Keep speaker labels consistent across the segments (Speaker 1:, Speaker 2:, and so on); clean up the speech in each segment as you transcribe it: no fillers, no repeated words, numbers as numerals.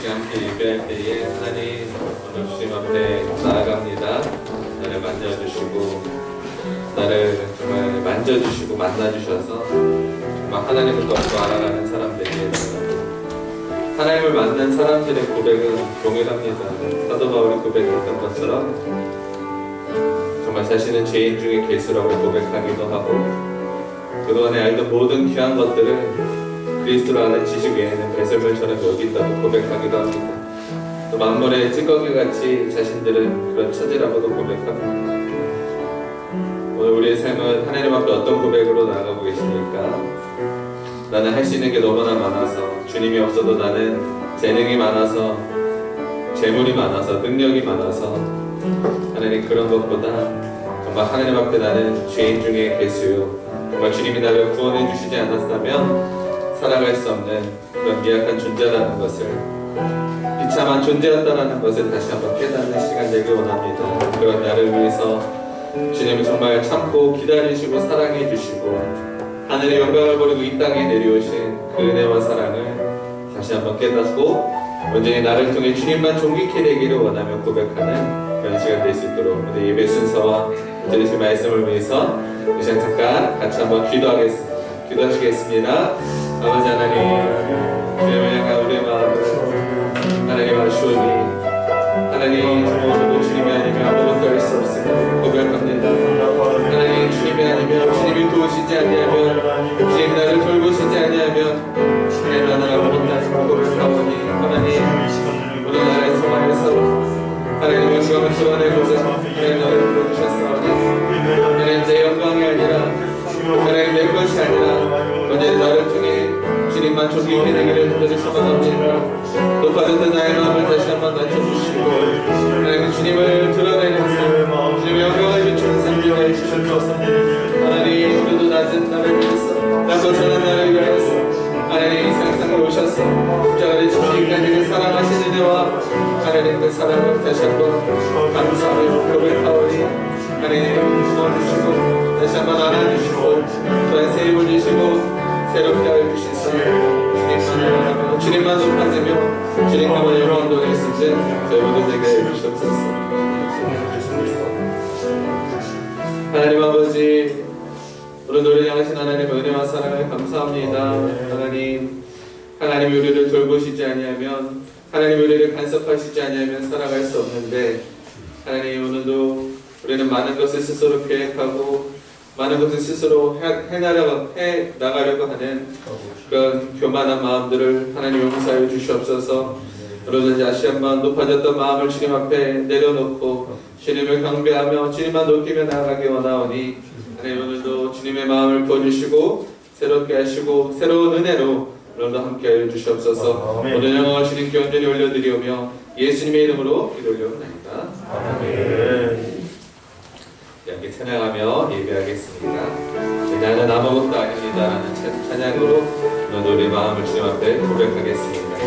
Speaker 1: 같이 함께 예배할 때에 하나님 오늘 주님 앞에 나아갑니다. 나를 만져주시고 나를 정말 만져주시고 만나주셔서 정말 하나님을 더 알아가는 사람 되게 해달라고. 하나님을 만난 사람들의 고백은 동일합니다. 사도 바울이 고백했던 것처럼 정말 자신은 죄인 중에 괴수라고 고백하기도 하고 그동안에 알던 모든 귀한 것들을 그리스도로 아는 지식 외에는 배설물처럼 여긴다고 고백하기도 합니다. 또 만물의 찌꺼기같이 자신들은 그런 처지라고도 고백합니다. 오늘 우리의 삶은 하나님 앞에 어떤 고백으로 나아가고 계십니까? 나는 할 수 있는 게 너무나 많아서, 주님이 없어도 나는 재능이 많아서, 재물이 많아서, 능력이 많아서, 하나님 그런 것보다 정말 하나님 앞에 나는 죄인 중에 괴수요, 정말 주님이 나를 구원해 주시지 않았다면 살아갈 수 없는 그런 미약한 존재라는 것을, 비참한 존재였다라는 것을 다시 한번 깨닫는 시간 되길 원합니다. 그런 나를 위해서 주님은 정말 참고 기다리시고 사랑해 주시고 하늘의 영광을 버리고 이 땅에 내려오신 그 은혜와 사랑을 다시 한번 깨닫고 온전히 나를 통해 주님만 존귀케 되기를 원하며 고백하는 그런 시간 될 수 있도록 우리 예배 순서와 들으신 말씀을 위해서 이 시간 잠깐 같이 한번 기도하시겠습니다. 아버지 하나님, 주님을 향한 우리의 마음을 하나님 아시오니 하나님 오늘도 주님이 아니면 아무것도 할 수 없음을 고백합니다. 하나님 주님이 아니면, 주님이 도우시지 아니하면, 주님이 나를 돌보시지 아니하면 하나님 나는 아무것도 할 수 없음을 고백하오니 하나님 우리나라의 성화에서 하나님 영광을 드러내고자 하나님 나를 불러주셨사오니 하나님 내 영광이 아니라 하나님 내 것이 아니라 언제나 나를 통해 주님만 존귀케 되기를 주님을 소망합니다. 높아졌던 나의 마음을 다시 한번 낮춰주시고 하나님 주님을 드러내는 삶, 주님의 영광을 비추는 삶 되게 해주셔서 하나님 우리도 낮은 나를 위해서, 낮고 저는 나를 위해서 하나님 이 세상에 오셔서 십자가를 지시기까지 그 사랑하신 은혜와 하나님 그 사랑을 다시 한번 감사하며 고백하오니 하나님 도와주시고 다시 한번 안아주시고 또한 새 힘을 주시고 새롭게 하여 주시사 주님만 높아지며 주님만의 영광을 돌릴 수 있는 저희 모두에게 해주시옵소서. 하나님 아버지, 오늘 노래 향하신 하나님의 은혜와 사랑을 감사합니다. 하나님 우리를 돌보시지 아니하면, 하나님 우리를 간섭하시지 아니하면 살아갈 수 없는데 하나님 오늘도 우리는 많은 것을 스스로 계획하고 많은 것을 스스로 해나가려고 하는 그런 교만한 마음들을 하나님 용서하여 주시옵소서. 오늘 다시 한번 높아졌던 마음을 주님 앞에 내려놓고 주님을 경배하며 주님만 높이며 나아가기 원하오니 하나님 오늘도 주님의 마음을 부어주시고 새롭게 하시고 새로운 은혜로 오늘도 함께하여 주시옵소서. 오늘 영광을 주님께 온전히 올려드리오며 예수님의 이름으로 기도 올려옵나이다. 아멘. 함께 찬양하며 예배하겠습니다. 나는 아무것도 아닙니다 라는 찬양으로 오늘 우리 마음을 주님 앞에 고백하겠습니다.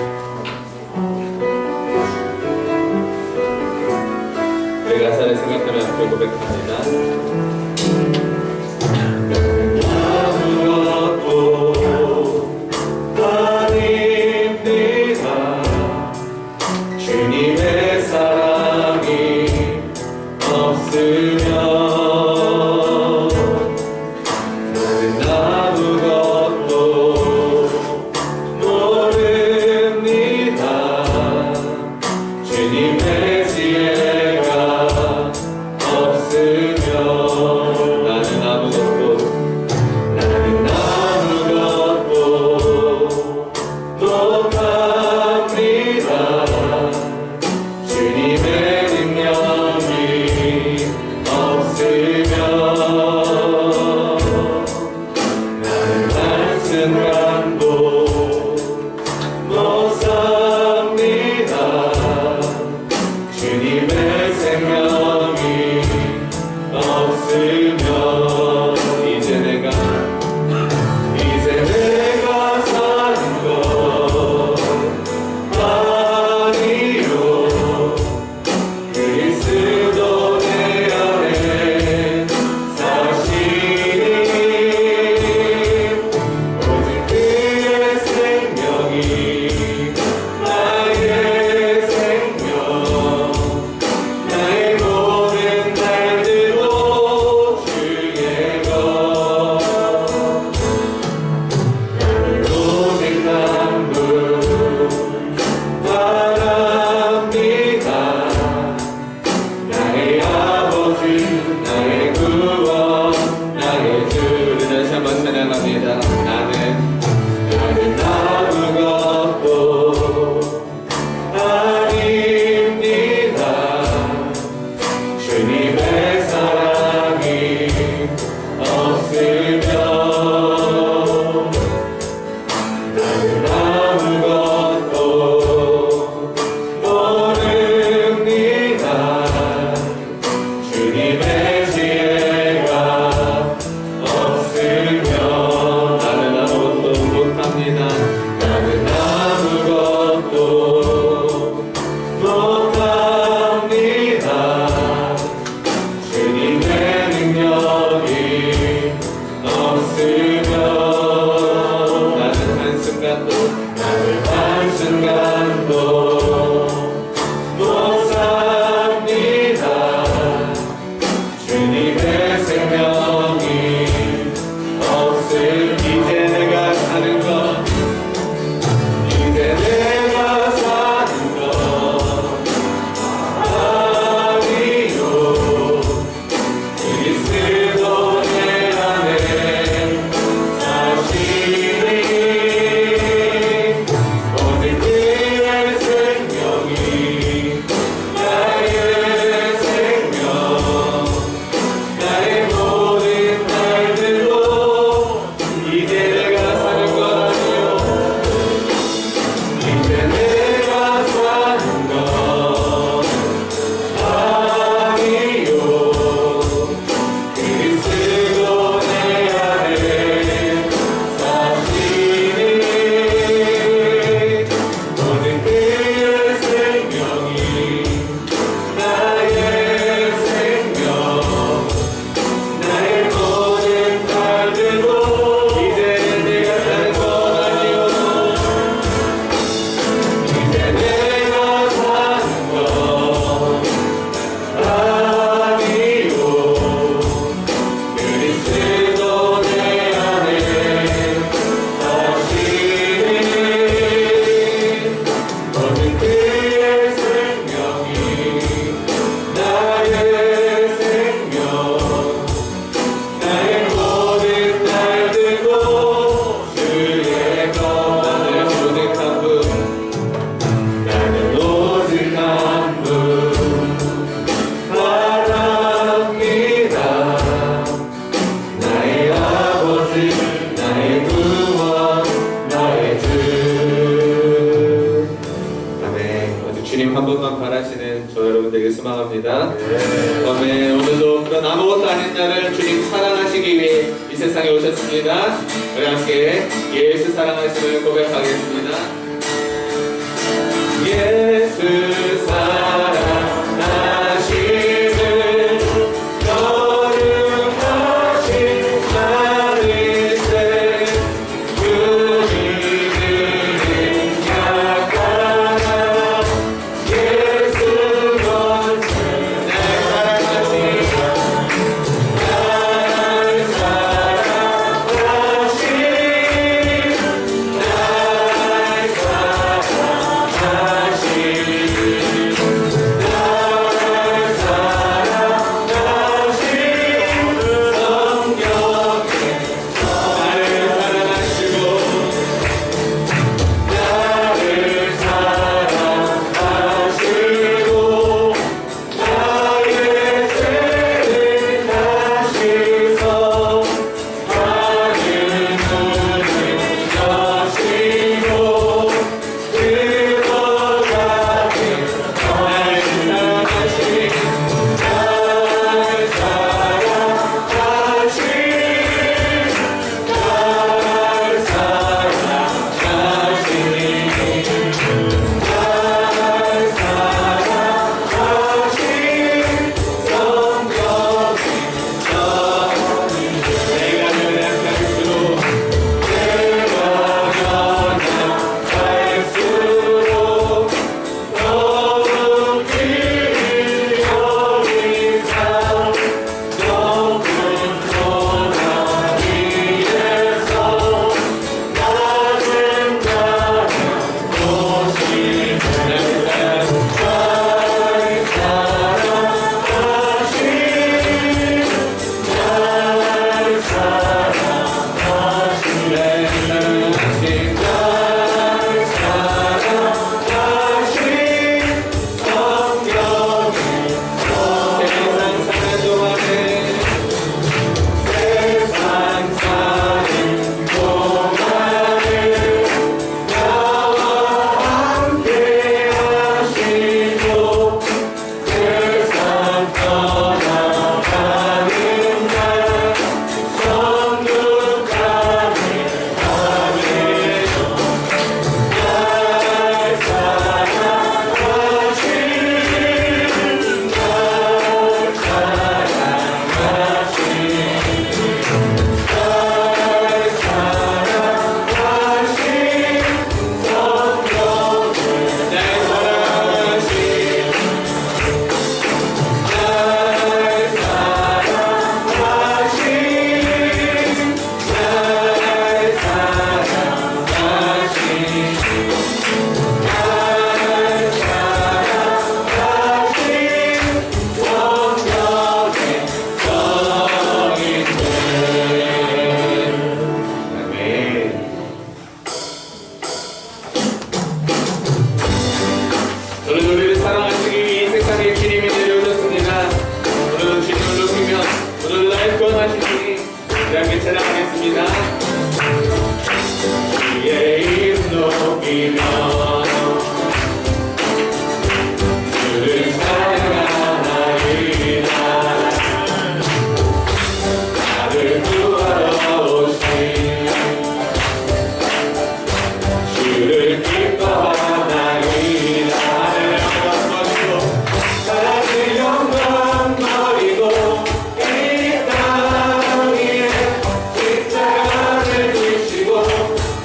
Speaker 1: 우리 가사를 생각하며 함께 고백합니다. 주님의 사랑이 없으면 되시길 소망합니다. 아멘. 오늘도 그런 아무것도 아닌 나를 주님 사랑하시기 위해 이 세상에 오셨습니다. 우리 함께 예수 사랑하심을 고백하겠습니다. 예수 사랑하심을 거룩하신 나를 새 주님은 약하나 예수 먼저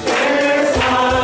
Speaker 1: 날 사랑하신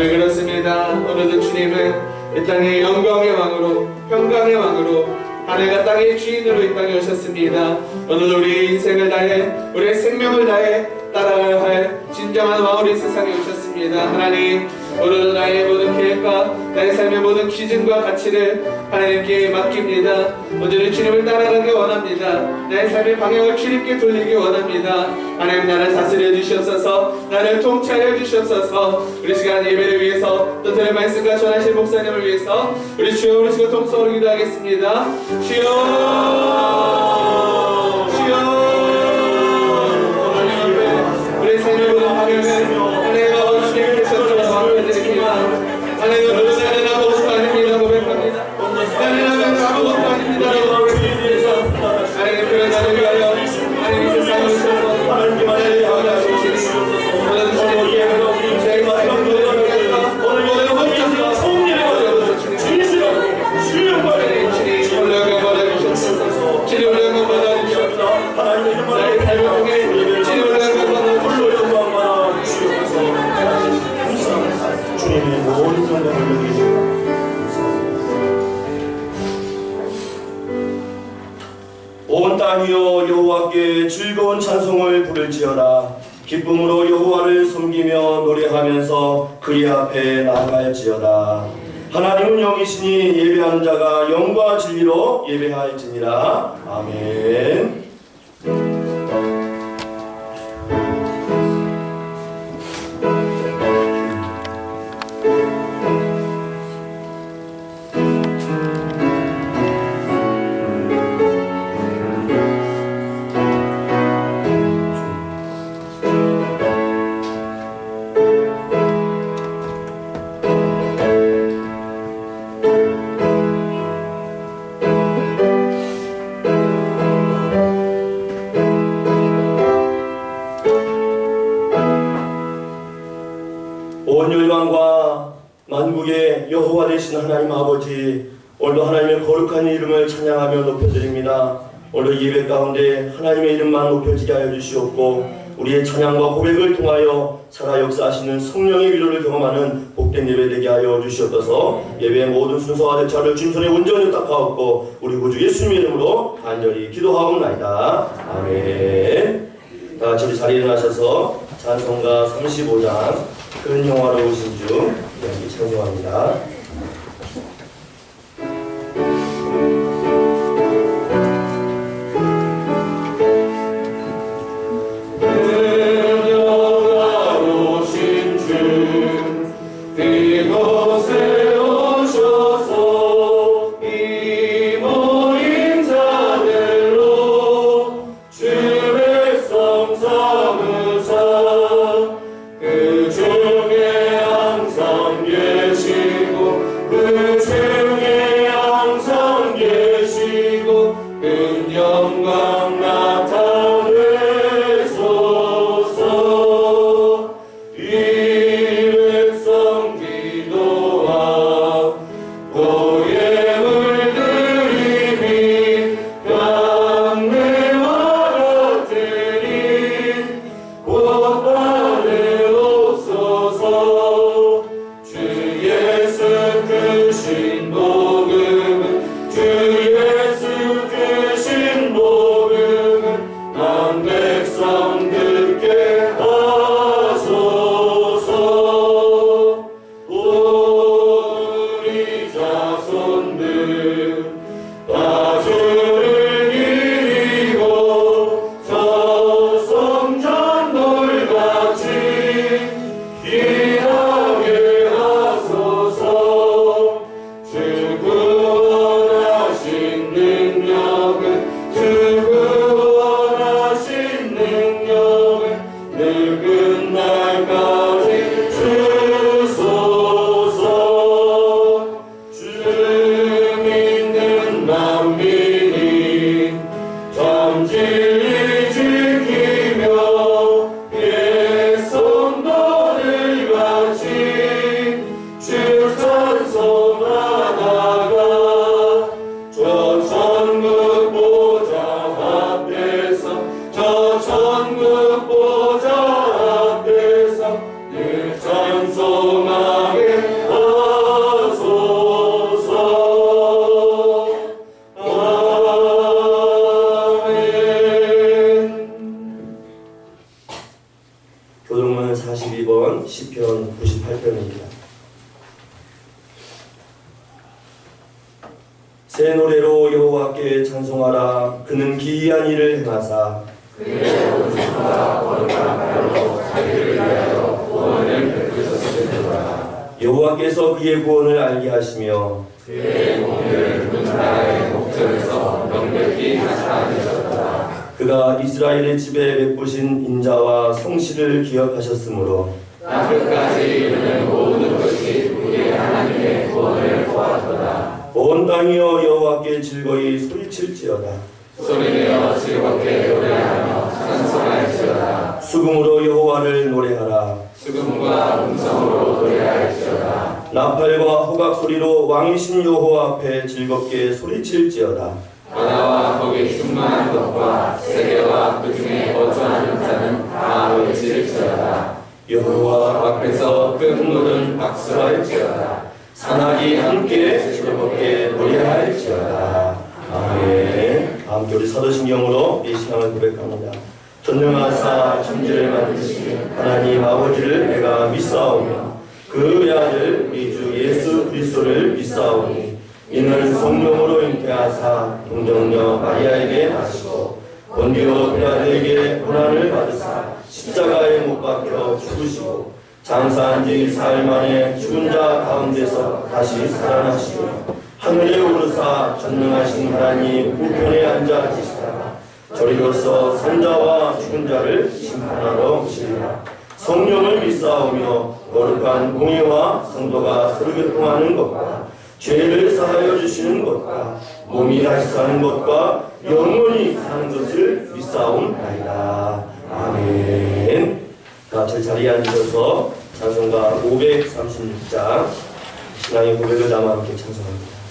Speaker 1: 아멘. 그렇습니다. 오늘도 주님은 이 땅의 영광의 왕으로, 평강의 왕으로, 하늘과 땅의 주인으로 이 땅에 오셨습니다. 오늘 우리 인생을 다해, 우리의 생명을 다해 따라가야 할 진정한 왕으로 이 세상에 오셨습니다. 하나님, 오늘 나의 모든 계획과 나의 삶의 모든 기준과 가치를 하나님께 맡깁니다. 오늘은 주님을 따라가기 원합니다. 나의 삶의 방향을 주님께 돌리기 원합니다. 하나님, 나를 다스려 주시옵소서. 나를 통치하여 주시옵소서. 우리 시간 예배를 위해서 또 들을 말씀과 전하실 목사님을 위해서 우리 주여 부르시고 통성으로 기도하겠습니다. 주여, 주여. 하나님 앞에 우리 삶의 모든 방향을 하나님 아버지 주님께서 맡겨드립니다. 하나님, 나는 아무것도 아닙니다 고백합니다. 나는 아무것도 아닙니다 고백합니다. 하나님, 그런 나를 위하여 하나님 이 세상에 오셔서 나를 구원하신 주님, 오늘 주님께 저희 마음을 돌려드리겠다. 오늘 혼자서 성령의 주님 올려가 받아주셨소서. 주님 올려가 받아주셨소서. 나의 삶을 통해 주님 올려가 받아주셨소서.
Speaker 2: 주님의 모든 영광을 올려드리십니다. 온 땅이여 여호와께 즐거운 찬송을 부를지어다. 기쁨으로 여호와를 섬기며 노래하면서 그리 앞에 나아갈지어다. 하나님은 영이시니 예배하는 자가 영과 진리로 예배할지니라. 아멘. '온 열방과 만국의 여호와 되신 하나님 아버지, 오늘도 하나님의 거룩한 이름을 찬양하며 높여드립니다. 오늘 예배 가운데 하나님의 이름만 높여지게 하여 주시옵고, 우리의 찬양과 고백을 통하여 살아 역사하시는 성령의 위로를 경험하는 복된 예배 되게 하여 주시옵소서. 예배의 모든 순서와 절차를 주님 손에 온전히 닦아옵고 우리 구주 예수님의 이름으로 간절히 기도하옵나이다. 아멘. 다 같이 우리 자리에 일어나셔서 찬송가 35장 큰 영화로우신 주 이야기 찬송합니다.
Speaker 3: 그 중에 항상 계시고
Speaker 2: 새 노래로 여호와께 찬송하라. 그는 기이한 일을 행하사
Speaker 1: 그의 온 성과 거룩한 발로 자기를 위하여 구원을 베푸셨으리로다.
Speaker 2: 여호와께서 그의 구원을 알게 하시며
Speaker 1: 그의 공의를 문 나라의 목전에서 명백히 나타내셨다.
Speaker 2: 그가 이스라엘의 집에 베푸신 인자와 성실을 기억하셨으므로
Speaker 1: 땅끝까지 이르는 모든 것이 우리 하나님의 구원을 보았도다.
Speaker 2: 온 땅이여 여호와께 즐거이 소리칠지어다.
Speaker 1: 소리내어 즐겁게 노래하며 찬송할지어다.
Speaker 2: 수금으로 여호와를 노래하라.
Speaker 1: 수금과 음성으로 노래할지어다.
Speaker 2: 나팔과 호각 소리로 왕이신 여호와 앞에 즐겁게 소리칠지어다.
Speaker 1: 바다와 거기 충만한 것과 세계와 그 중에 거주하는 자는 다 외칠지어다.
Speaker 2: 여호와
Speaker 1: 앞에서 큰 물은 박수할지어다.
Speaker 2: 산악이 함께 즐겁게 노래할지어다. 아멘. 함께 우리 사도신경으로 이 신앙을 고백합니다. 전능하사 천지를 만드신 하나님 아버지를 내가 믿사오며 그 외아들 우리 주 예수 그리스도를 믿사오니 이는 성령으로 잉태하사 동정녀 마리아에게 나시고 본디오 빌라도에게 고난을 받으사 십자가에 못 박혀 죽으시고 장사한 지 사흘 만에 죽은 자 가운데서 다시 살아나시며 하늘에 오르사 전능하신 하나님 우편에 앉아 계시다가 저리로서 산자와 죽은 자를 심판하러 오시리라. 성령을 믿사오며 거룩한 공예와 성도가 서로 교통하는 것과 죄를 사하여 주시는 것과 몸이 다시 사는 것과 영원히 사는 것을 믿사옵나이다. 아멘. 다 제자리에 앉으셔서 찬송가 536장 신앙의 고백을 담아 함께 찬송합니다.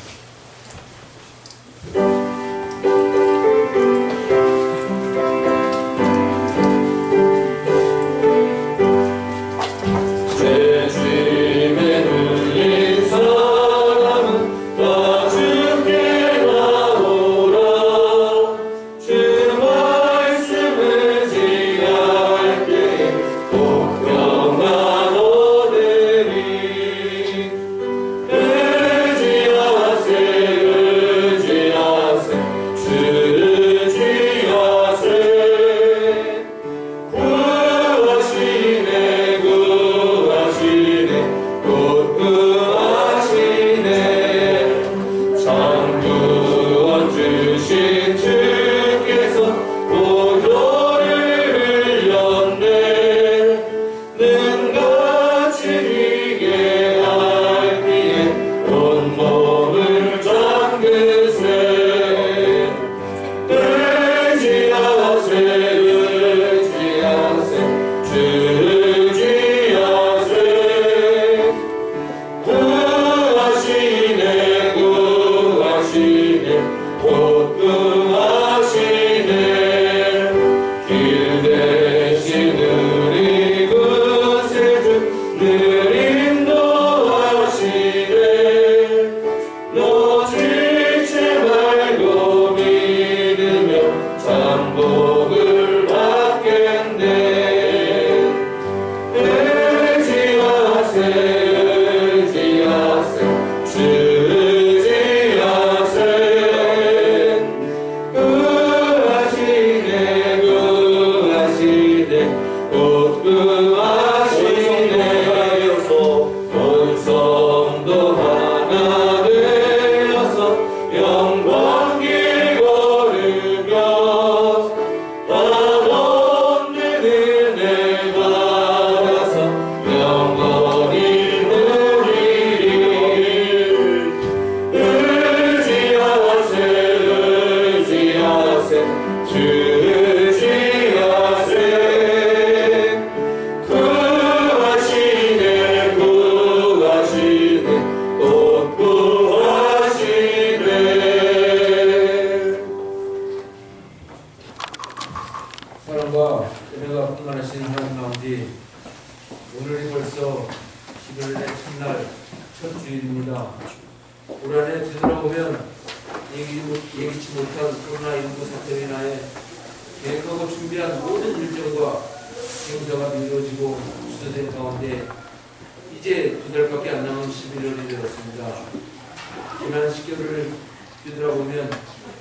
Speaker 3: 뒤돌아보면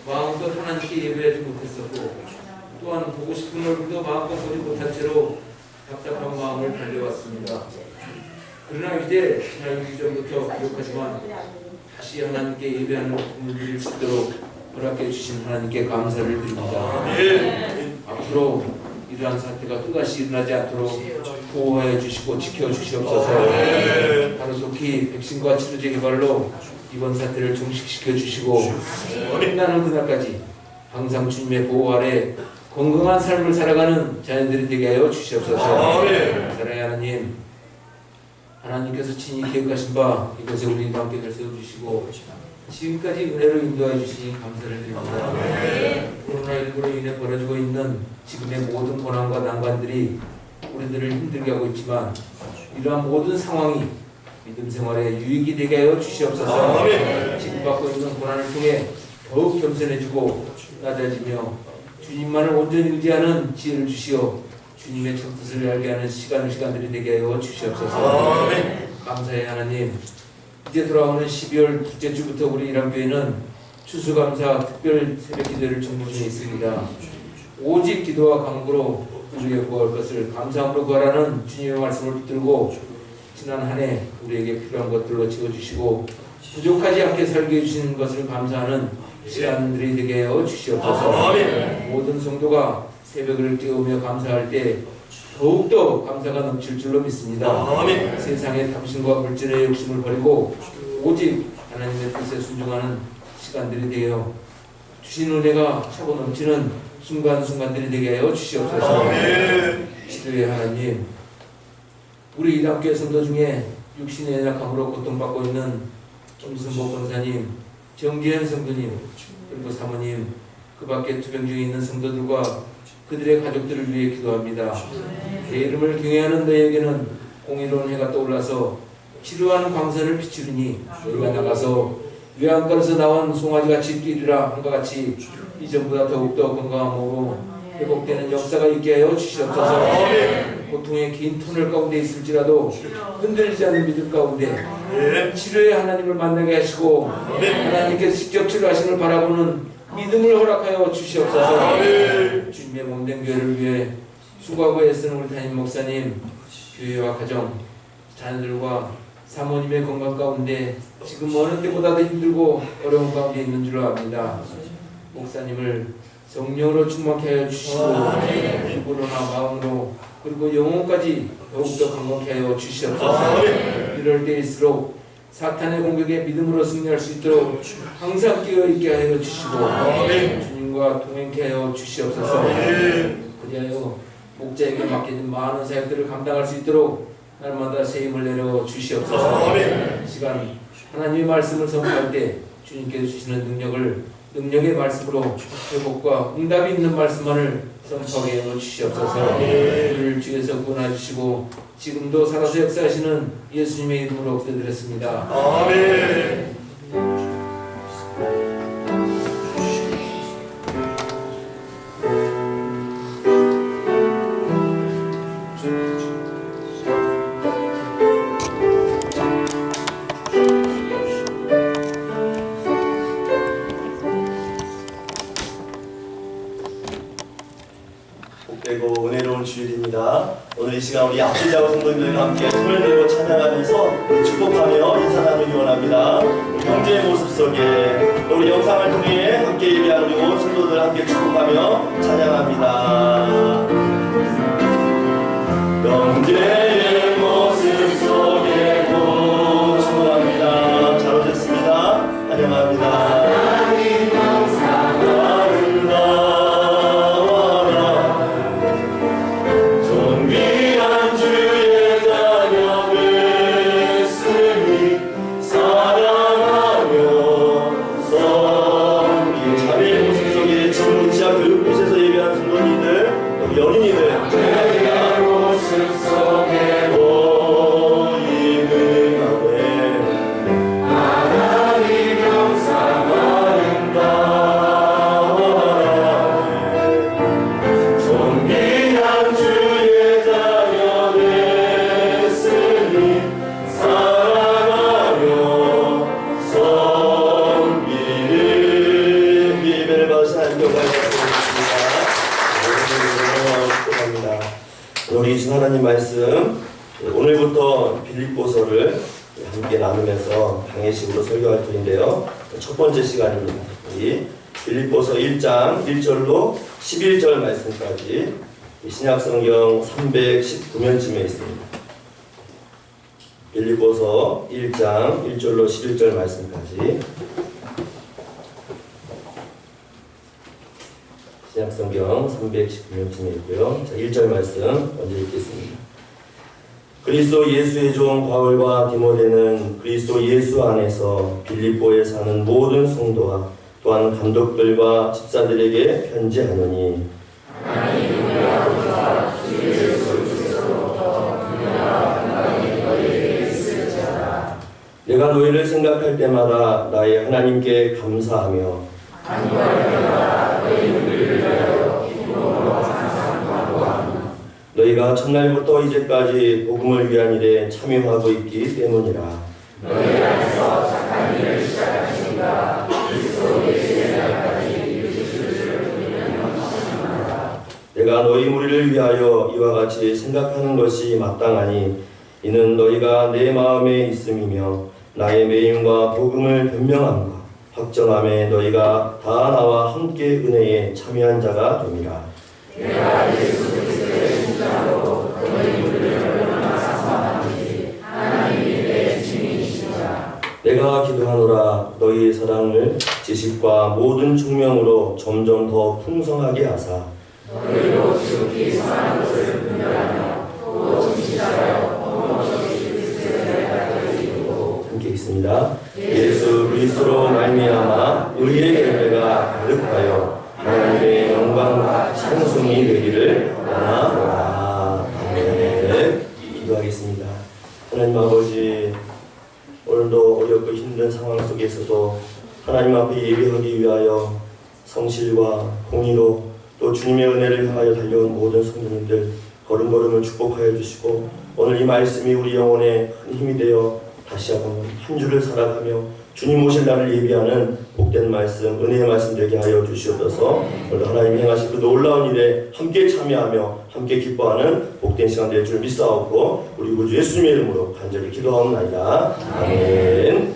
Speaker 3: 마음껏 하나님께 예배하지 못했었고 또한 보고 싶은 얼굴도 마음껏 보지 못한 채로 답답한 마음을 달려왔습니다. 그러나 이제 지난 6일 전부터 기억하지만 다시 하나님께 예배하는 복음을 누릴 수 있도록 허락해 주신 하나님께 감사를 드립니다. 앞으로 이러한 사태가 또다시 일어나지 않도록 보호해 주시고 지켜주시옵소서. 하루속히 백신과 치료제 개발로 이번 사태를 종식시켜 주시고 끝나는 그날까지 항상 주님의 보호 아래 건강한 삶을 살아가는 자녀들이 되게 하여 주시옵소서. 사랑의 하나님, 하나님께서 친히 계획하신 바 이곳에 우리 함께를 세워주시고 지금까지 은혜로 인도해 주시니 감사를 드립니다. 코로나19로 인해 벌어지고 있는 지금의 모든 고난과 난관들이 우리들을 힘들게 하고 있지만 이러한 모든 상황이 믿음 생활에 유익이 되게 하여 주시옵소서. 지금 받고 있는 고난을 통해 더욱 겸손해지고 낮아지며 주님만을 온전히 의지하는 지혜를 주시어 주님의 참 뜻을 알게 하는 시간들이 되게 하여 주시옵소서. 감사의 하나님, 이제 돌아오는 12월 둘째 주부터 우리 이람교회는 추수감사 특별 새벽기도를 준비 중에 있습니다. 오직 기도와 간구로 우리의 구할 것을 감사함으로 구하라는 주님의 말씀을 붙들고 지난 한 해 우리에게 필요한 것들로 채워주시고 부족하지 않게 살게 해주시는 것을 감사하는 시간들이 되게 하여 주시옵소서. 모든 성도가 새벽을 깨우며 감사할 때 더욱더 감사가 넘칠 줄로 믿습니다. 세상의 탐심과 물질의 욕심을 버리고 오직 하나님의 뜻에 순종하는 시간들이 되어 주신 은혜가 차고 넘치는 순간순간들이 되게 하여 주시옵소서. 기도의 하나님, 우리 이담교회 성도 중에 육신의 연약함으로 고통받고 있는 김순복 권사님, 정기현 성도님, 그리고 사모님, 그 밖에 투병 중에 있는 성도들과 그들의 가족들을 위해 기도합니다. 내 이름을 경외하는 너에게는 공의로운 해가 떠올라서 치료하는 광선을 비추리니 너희가 나가서 외양간에서 나온 송아지같이 뛰리라 한과 같이 이전보다 더욱더 건강한 몸으로 회복되는 역사가 있게 하여 주시옵소서. 고통의 긴 터널 가운데 있을지라도 흔들리지 않는 믿음 가운데 치료의 하나님을 만나게 하시고 하나님께서 직접 치료하심을 바라보는 믿음을 허락하여 주시옵소서. 주님의 몸된 교회를 위해 수고하고 애쓰는 우리 담임 목사님, 교회와 가정, 자녀들과 사모님의 건강 가운데 지금 어느 때보다도 힘들고 어려운 가운데 있는 줄 압니다. 목사님을 성령으로 충만케 하여 주시고 입으로나 마음으로 그리고 영혼까지 더욱더 건강케 하여 주시옵소서. 이럴 때일수록 사탄의 공격에 믿음으로 승리할 수 있도록 항상 깨어있게 하여 주시고 주님과 동행케 하여 주시옵소서. 그리하여 목자에게 맡겨진 많은 사역들을 감당할 수 있도록 날마다 새 힘을 내려 주시옵소서. 이 시간 하나님의 말씀을 선포할 때 주님께서 주시는 능력의 말씀으로 회복과 응답이 있는 말씀만을 선포하게 하여 주시옵소서. 우리를 주에서 구원해 주시고 지금도 살아서 역사하시는 예수님의 이름으로 기도드렸습니다. 아멘.
Speaker 2: 복되고 은혜로운 주일입니다. 오늘 이 시간 우리 약주자와 성도님들과 함께 손을 들고 찬양하면서 축복하며 인사 나누기 원합니다. 형제의 모습 속에 우리 영상을 통해 함께 예배하는 우리 온 성도들 함께 축복하며 찬양합니다. 형제의 모습 속에 축복합니다. 잘 오셨습니다. 환영합니다. 여러 하나님 말씀 오늘부터 빌립보서를 함께 나누면서 강해식으로 설교할 터인데요. 첫 번째 시간입니다. 이 빌립보서 1장 1절로 11절 말씀까지 신약성경 319면쯤에 있습니다. 빌립보서 1장 1절로 11절 말씀까지 신약성경 319면쯤에 있고요. 자, 1절 말씀 먼저 읽겠습니다. 그리스도 예수의 종 바울과 디모데는 그리스도 예수 안에서 빌립보에 사는 모든 성도와 또한 감독들과 집사들에게 편지하노니 내가 너희를 생각할 때마다 나의 하나님께 감사하며 너희가 첫날부터 이제까지 복음을 위한 일에 참여하고 있기 때문이라. 너희 안에서 착한 일을 시작하시니까 그리스도 예수의 날까지 이루실 줄을 우리는 확신합니다. 내가 너희 무리를 위하여 이와 같이 생각하는 것이 마땅하니 이는 너희가 내 마음에 있음이며 나의 매임과 복음을 변명함과 확정함에 너희가 다 나와 함께 은혜에 참여한 자가 됨이라. 내가 예수 그리스도의 신자로 너희 무리를 얼마나 사랑하는지 하나님이 내 증인이시라. 내가 기도하노라 너희의 사랑을 지식과 모든 총명으로 점점 더 풍성하게 하사 너희로 지극히 선한 것을 분별하며 또 진실하여 함께 있습니다. 예수 그리스도로 말미암아 의의 열매가 가득하여 하나님의 영광과 찬송이 되기를 원하노라. 아멘. 기도하겠습니다. 하나님 아버지, 오늘도 어렵고 힘든 상황 속에서도 하나님 앞에 예배하기 위하여 성실과 공의로 또 주님의 은혜를 향하여 달려온 모든 성도님들 걸음걸음을 축복하여 주시고 오늘 이 말씀이 우리 영혼에 큰 힘이 되어 다시 한번 한 주를 살아가며 주님 오실 날을 예비하는 복된 말씀, 은혜의 말씀 되게 하여 주시옵소서. 오늘 하나님이 행하신 그 놀라운 일에 함께 참여하며 함께 기뻐하는 복된 시간 될 줄 믿사옵고 우리 구주 예수님의 이름으로 간절히 기도하옵나이다. 아멘.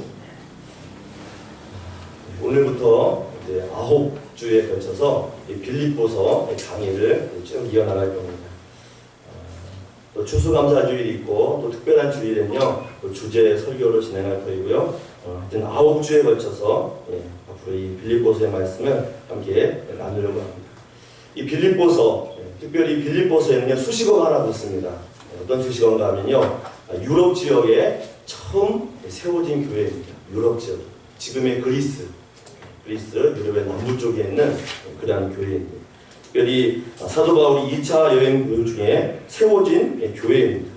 Speaker 2: 오늘부터 이제 9주에 걸쳐서 빌립보서 강의를 쭉 이어나갈 겁니다. 또 추수감사주일이 있고 또 특별한 주일에는요 또 주제 설교로 진행할 터이고요. 하여튼 9주에 걸쳐서 앞으로 이 빌립보서의 말씀을 함께 나누려고 합니다. 이 빌립보서, 특별히 빌립보서에는요 수식어가 하나 붙습니다. 어떤 수식어인가 하면요 유럽 지역에 처음 세워진 교회입니다. 유럽 지역, 지금의 그리스 유럽의 남부 쪽에 있는 그러한 교회입니다. 특별히 사도 바울이 2차 여행 중에 세워진 교회입니다.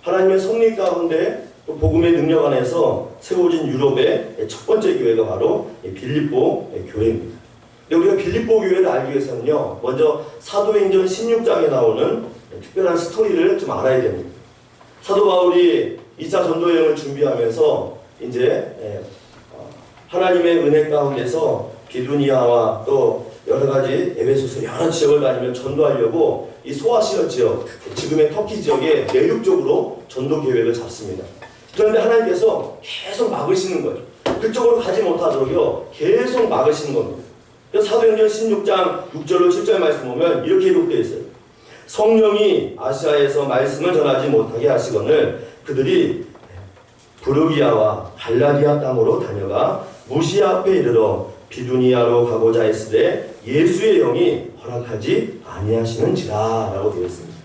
Speaker 2: 하나님의 섭리 가운데 또 복음의 능력 안에서 세워진 유럽의 첫 번째 교회가 바로 빌립보 교회입니다. 근데 우리가 빌립보 교회를 알기 위해서는요 먼저 사도행전 16장에 나오는 특별한 스토리를 좀 알아야 됩니다. 사도 바울이 2차 전도여행을 준비하면서 이제 하나님의 은혜 가운데서 비두니아와 또 여러 가지 에베소서 여러 지역을 다니며 전도하려고 이 소아시아 지역, 지금의 터키 지역에 내륙적으로 전도 계획을 잡습니다. 그런데 하나님께서 계속 막으시는 거예요. 그쪽으로 가지 못하도록요 계속 막으시는 겁니다. 그래서 사도행전 16장 6절로 7절 말씀 보면 이렇게 기록되어 있어요. 성령이 아시아에서 말씀을 전하지 못하게 하시거늘 그들이 부르기아와 갈라디아 땅으로 다녀가 무시아 앞에 이르러 비두니아로 가고자 했으되 예수의 영이 허락하지 아니하시는지라 라고 되어 있습니다.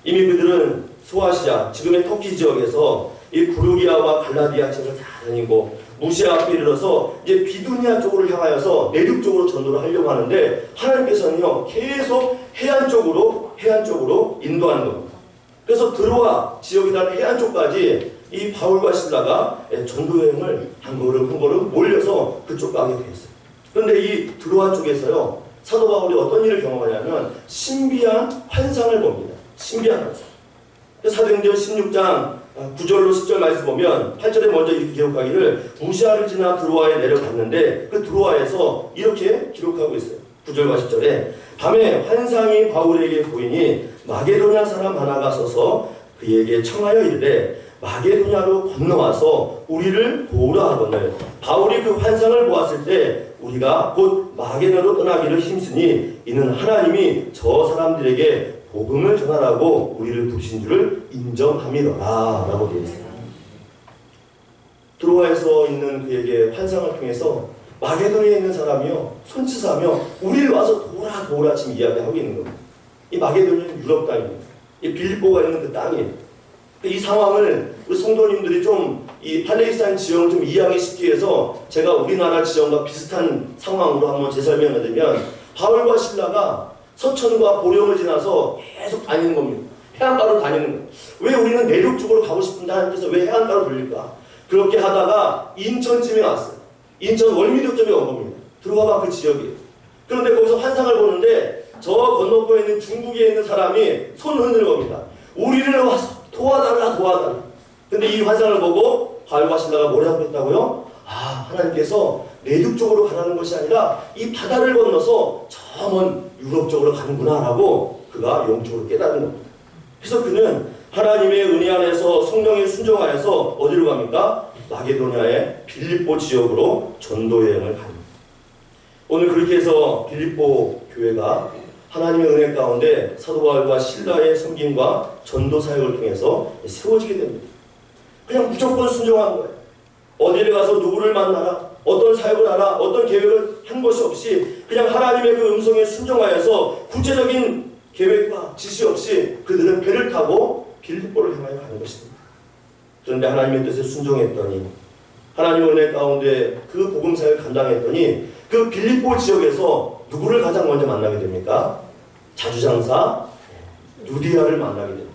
Speaker 2: 이미 그들은 소아시아, 지금의 터키 지역에서 이 부르기아와 갈라디아 지역을 다 다니고 무시아 앞에 이르러서 이제 비두니아 쪽으로 향하여서 내륙 쪽으로 전도를 하려고 하는데 하나님께서는요 계속 해안 쪽으로 인도하는 겁니다. 그래서 드로아 지역이라는 해안 쪽까지 이 바울과 실라가 전도 여행을 한 걸음 몰려서 그쪽 가게 되었어요. 그런데 이 드로아 쪽에서요 사도 바울이 어떤 일을 경험하냐면 신비한 환상을 봅니다. 신비한 환상. 사도행전 16장 9절로 10절 말씀 보면 8절에 먼저 이렇게 기록하기를 무시아를 지나 드로아에 내려갔는데 그 드로아에서 이렇게 기록하고 있어요. 9절과 10절에 밤에 환상이 바울에게 보이니 마게도냐 사람 하나가 서서 그에게 청하여 이르되 마게도냐로 건너와서 우리를 도우라 하거늘 바울이 그 환상을 보았을 때 우리가 곧 마게도냐로 떠나기를 힘쓰니 이는 하나님이 저 사람들에게 복음을 전하라고 우리를 부르신 줄을 인정함이로라 라고 되어 있습니다. 드로아에서 있는 그에게 환상을 통해서 마게도냐에 있는 사람이요 손짓하며 우리를 와서 도우라 지금 이야기하고 있는 겁니다. 이 마게도냐는 유럽 땅입니다. 이 빌립보가 있는 그 땅이에요. 이 상황을 우리 성도님들이 좀 이 팔레스타인 지형을 좀 이해하기 쉽게 해서 제가 우리나라 지형과 비슷한 상황으로 한번 재설명해 드리면 바울과 신라가 서천과 보령을 지나서 계속 다니는 겁니다. 해안가로 다니는 거예요. 왜 우리는 내륙 쪽으로 가고 싶은데 하나님께서 왜 해안가로 돌릴까? 그렇게 하다가 인천쯤에 왔어요. 인천 월미도점에 온 겁니다. 들어가봐 그 지역이에요. 그런데 거기서 환상을 보는데 저 건너편에 있는 중국에 있는 사람이 손을 흔드는 겁니다. 우리를 와서 도와달라. 근데 이 환상을 보고 바울과 신라가 뭐라고 했다고요? 아, 하나님께서 내륙 쪽으로 가라는 것이 아니라 이 바다를 건너서 저 먼 유럽 쪽으로 가는구나 라고 그가 영적으로 깨달은 겁니다. 그래서 그는 하나님의 은혜 안에서 성령에 순종하여서 어디로 갑니까? 마게도냐의 빌립보 지역으로 전도 여행을 갑니다. 오늘 그렇게 해서 빌립보 교회가 하나님의 은혜 가운데 사도 바울과 신라의 섬김과 전도 사역을 통해서 세워지게 됩니다. 그냥 무조건 순종한 거예요. 어디를 가서 누구를 만나라, 어떤 사역을 하라, 어떤 계획을 한 것이 없이 그냥 하나님의 그 음성에 순종하여서 구체적인 계획과 지시 없이 그들은 배를 타고 빌립보를 향하여 가는 것입니다. 그런데 하나님의 뜻에 순종했더니 하나님의 은혜 가운데 그 복음 사역을 감당했더니 그 빌립보 지역에서 누구를 가장 먼저 만나게 됩니까? 자주장사 누디아를 만나게 됩니다.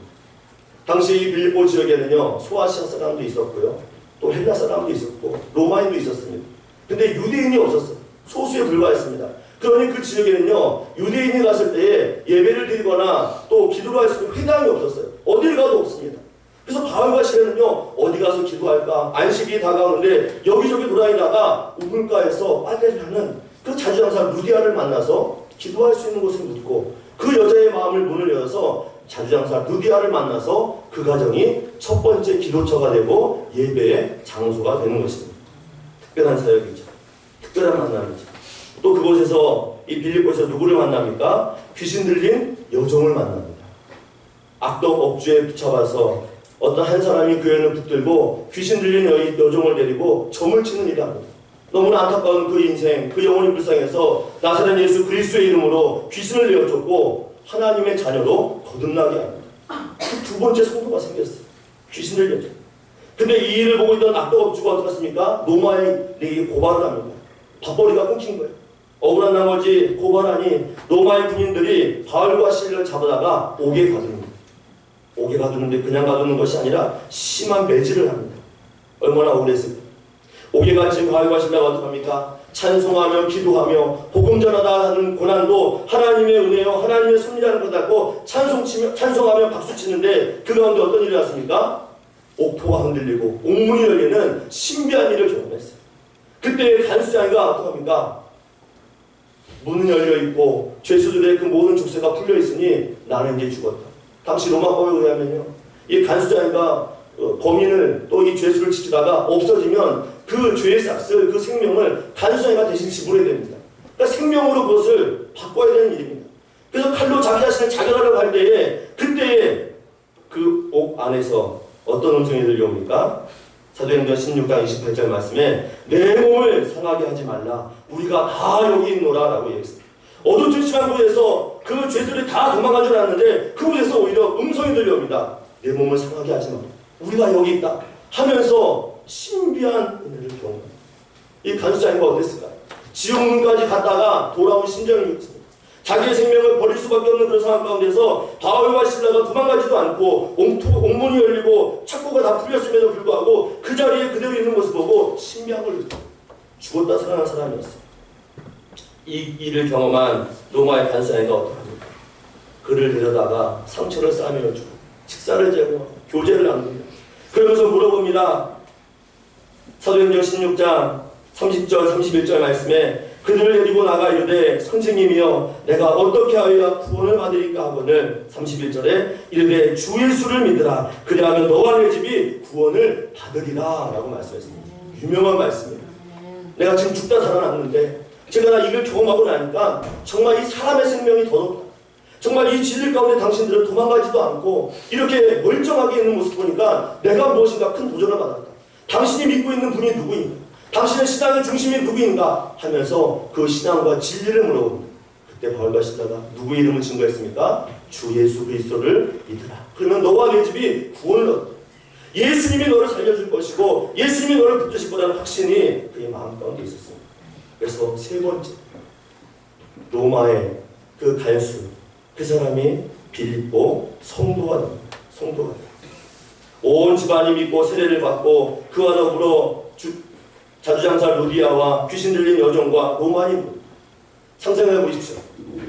Speaker 2: 당시 이 빌립보 지역에는요 소아시아 사람도 있었고요 또 헬라 사람도 있었고 로마인도 있었습니다. 근데 유대인이 없었어요. 소수에 불과했습니다. 그러니 그 지역에는요 유대인이 갔을 때에 예배를 드리거나 또 기도를 할 수 있는 회당이 없었어요. 어딜 가도 없습니다. 그래서 바울과 시라는요 어디 가서 기도할까? 안식이 다가오는데 여기저기 돌아다니다가 우물가에서 빨래를 하는 그 자주장사 루디아를 만나서 기도할 수 있는 곳을 묻고 그 여자의 마음을 문을 열어서 자주장사 루디아를 만나서 그 가정이 첫 번째 기도처가 되고 예배의 장소가 되는 것입니다. 특별한 사역이죠. 특별한 만남이죠. 또 그곳에서 이 빌립보에서 누구를 만납니까? 귀신 들린 여종을 만납니다. 악독 억주에 붙잡아서 어떤 한 사람이 그 여인을 붙들고 귀신 들린 여종을 데리고 점을 치는 일이 합니다. 너무나 안타까운 그 인생, 그 영혼이 불쌍해서 나사렛 예수 그리스도의 이름으로 귀신을 내어쫓고 하나님의 자녀로 거듭나게 합니다. 그 두 번째 성도가 생겼어요. 귀신을 내죠. 근데 이 일을 보고 있던 악독 업주가 어떻습니까? 로마에게 고발을 합니다. 밥벌이가 끊긴 거예요. 억울한 나머지 고발하니 로마의 군인들이 바울과 실을 잡아다가 옥에 가둡니다. 옥에 가두는데 그냥 가두는 것이 아니라 심한 매질을 합니다. 얼마나 억울했을까? 옥에 갇힌 바울과 실라가 어떡합니까? 찬송하며 기도하며 복음 전하다는 고난도 하나님의 은혜요 하나님의 섭리라는 걸 닫고 찬송하며 박수치는데 그 가운데 어떤 일이 났습니까? 옥토가 흔들리고 옥문이 열리는 신비한 일을 경험했어요. 그때 간수장이가 어떡합니까? 문은 열려있고 죄수들의 그 모든 족쇄가 풀려있으니 나는 이제 죽었다. 당시 로마법에 의하면요 이 간수장이가 범인을 또 이 죄수를 지키다가 없어지면 그 죄의 삭슬, 그 생명을 간수장이가 대신 지불해야 됩니다. 그러니까 생명으로 그것을 바꿔야 되는 일입니다. 그래서 칼로 자기 자신을 자결하려고 할 때에 그때에 그 옥 안에서 어떤 음성이 들려옵니까? 사도행전 16장 28절 말씀에 내 몸을 상하게 하지 말라. 우리가 다 여기 있노라 라고 얘기했습니다. 어두운 심한 곳에서 그 죄들이 다 도망간 줄 알았는데 그곳에서 오히려 음성이 들려옵니다. 내 몸을 상하게 하지 마라. 우리가 여기 있다 하면서 신비한 은혜를 경험합니다. 이 간수장이가 어땠을까요? 지옥문까지 갔다가 돌아온 심정이었습니다. 자기의 생명을 버릴 수밖에 없는 그런 상황 가운데서 바울과 실라가 도망가지도 않고 옥문이 열리고 창고가 다 풀렸음에도 불구하고 그 자리에 그대로 있는 모습을 보고 신비한 걸 죽었다 살아난 사람이었어요. 이 일을 경험한 로마의 간수장이가 어떡합니까? 그를 데려다가 상처를 싸매어주고 식사를 제공하고 교제를 나눕니다. 그러면서 물어봅니다. 사도행전 16장 30절 31절 말씀에 그들을 데리고 나가 이르되 선생님이여 내가 어떻게 하여야 구원을 받으리까 하거늘 31절에 이르되 주 예수를 믿으라 그리하면 너와 내 집이 구원을 받으리라 라고 말씀했습니다. 유명한 말씀입니다. 내가 지금 죽다 살아났는데 제가 이걸 경험하고 나니까 정말 이 사람의 생명이 더럽다. 정말 이 진리 가운데 당신들은 도망가지도 않고 이렇게 멀쩡하게 있는 모습 보니까 내가 무엇인가 큰 도전을 받았다. 당신이 믿고 있는 분이 누구인가? 당신의 신앙의 중심이 누구인가? 하면서 그 신앙과 진리를 물어봅니다. 그때 바울과 실라가 누구 이름을 증거했습니까? 주 예수 그리스도를 믿으라. 그러면 너와 내 집이 구원을 얻는다. 예수님이 너를 살려줄 것이고 예수님이 너를 붙드실 거라는 확신이 그의 마음 가운데 있었습니다. 그래서 세 번째, 로마의 그 간수, 그 사람이 빌립보 성도가 됩니다. 성도가 됩니다. 온 집안이 믿고 세례를 받고 그와 더불어 자주장사 루디아와 귀신 들린 여종과 로마인입니다. 상상해 보십시오.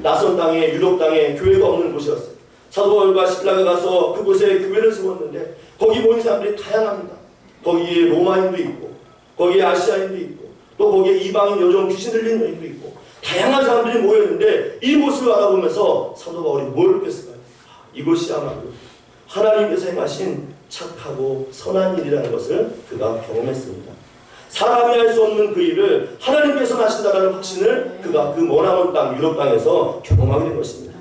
Speaker 2: 낯선 땅에 유럽 땅에 교회가 없는 곳이었어요. 사도 바울과 실라가 가서 그곳에 교회를 세웠는데 거기 모인 사람들이 다양합니다. 거기에 로마인도 있고 거기에 아시아인도 있고 또 거기에 이방인 여종 귀신 들린 여인도 있고 다양한 사람들이 모였는데 이 모습을 알아보면서 사도 바울이 뭘 느꼈을까요? 이것이야말로 하나님께서 행하신 착하고 선한 일이라는 것을 그가 경험했습니다. 사람이 할 수 없는 그 일을 하나님께서 하신다는 확신을 그가 그 머나먼 땅 유럽 땅에서 경험하게 된 것입니다.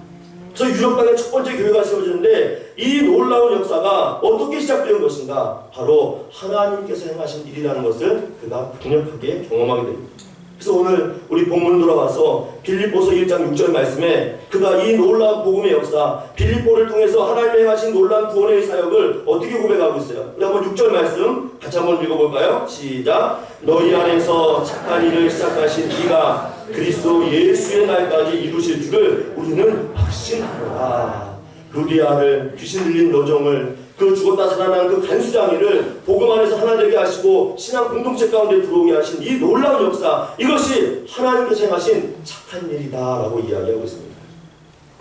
Speaker 2: 그래서 유럽 땅에 첫 번째 교회가 세워지는데 이 놀라운 역사가 어떻게 시작된 것인가? 바로 하나님께서 행하신 일이라는 것을 그가 강력하게 경험하게 됩니다. 그래서 오늘 우리 본문 돌아와서 빌립보서 1장 6절 말씀에 그가 이 놀라운 복음의 역사, 빌립보를 통해서 하나님이 행하신 놀라운 구원의 사역을 어떻게 고백하고 있어요? 우리 한번 6절 말씀 같이 한번 읽어볼까요? 시작! 너희 안에서 착한 일을 시작하신 이가 그리스도 예수의 날까지 이루실 줄을 우리는 확신하노라. 루디아를 귀신 들린 여종을 그 죽었다 살아난 그 간수장이를 복음 안에서 하나 되게 하시고 신앙 공동체 가운데 들어오게 하신 이 놀라운 역사, 이것이 하나님께서 행하신 착한 일이다 라고 이야기하고 있습니다.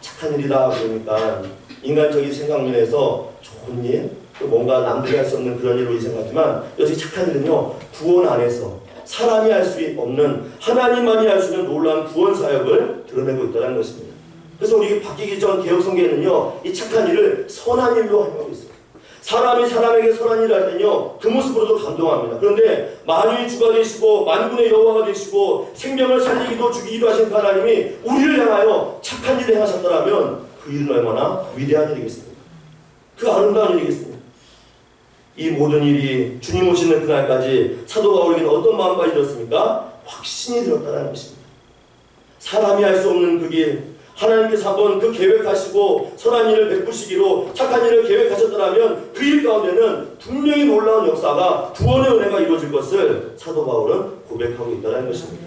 Speaker 2: 착한 일이다 그러니까 인간적인 생각면에서 좋은 일, 또 뭔가 남들이 할 수 없는 그런 일로 생각하지만 여기 착한 일은요, 구원 안에서 사람이 할 수 없는 하나님만이 할 수 있는 놀라운 구원 사역을 드러내고 있다는 것입니다. 그래서 우리 바뀌기 전 개혁성경에는요, 이 착한 일을 선한 일로 하고 있습니다. 사람이 사람에게 선한 일을 할 때는요, 그 모습으로도 감동합니다. 그런데 만유의 주가 되시고 만군의 여호와가 되시고 생명을 살리기도 죽이기도 하신 그 하나님이 우리를 향하여 착한 일을 행하셨더라면 그 일은 얼마나 위대한 일이겠습니까? 그 아름다운 일이겠습니까? 이 모든 일이 주님 오시는 그날까지 사도 바울에게는 어떤 마음까지 들었습니까? 확신이 들었다는 것입니다. 사람이 할 수 없는 그 길, 하나님께서 한번 그 계획하시고 선한 일을 베푸시기로 착한 일을 계획하셨더라면 그 일 가운데는 분명히 놀라운 역사가 구원의 은혜가 이루어질 것을 사도 바울은 고백하고 있다는 것입니다.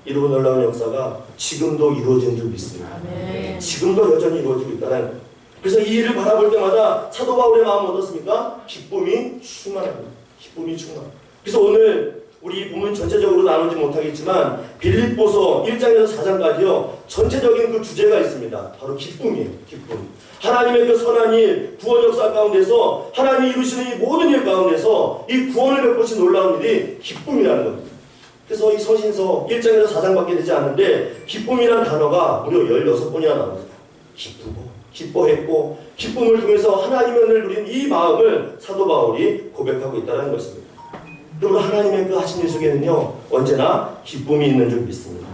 Speaker 2: 이런 놀라운 역사가 지금도 이루어진 줄 믿습니다. 지금도 여전히 이루어지고 있다는. 그래서 이 일을 바라볼 때마다 사도 바울의 마음은 어떻습니까? 기쁨이 충만합니다. 기쁨이 충만합니다. 그래서 오늘 우리 본문 전체적으로 나누지 못하겠지만 빌립보서 1장에서 4장까지요, 전체적인 그 주제가 있습니다. 바로 기쁨이에요. 기쁨. 하나님의 그 선한 일, 구원 역사 가운데서 하나님이 이루시는 이 모든 일 가운데서 이 구원을 베푸신 놀라운 일이 기쁨이라는 겁니다. 그래서 이 서신서 1장에서 4장밖에 되지 않는데 기쁨이라는 단어가 무려 16번이나 나옵니다. 기쁘고 기뻐했고 기쁨을 통해서 하나님의 은혜를 누린 이 마음을 사도 바울이 고백하고 있다는 것입니다. 그리고 하나님의 그 하신 일 속에는요, 언제나 기쁨이 있는 줄 믿습니다.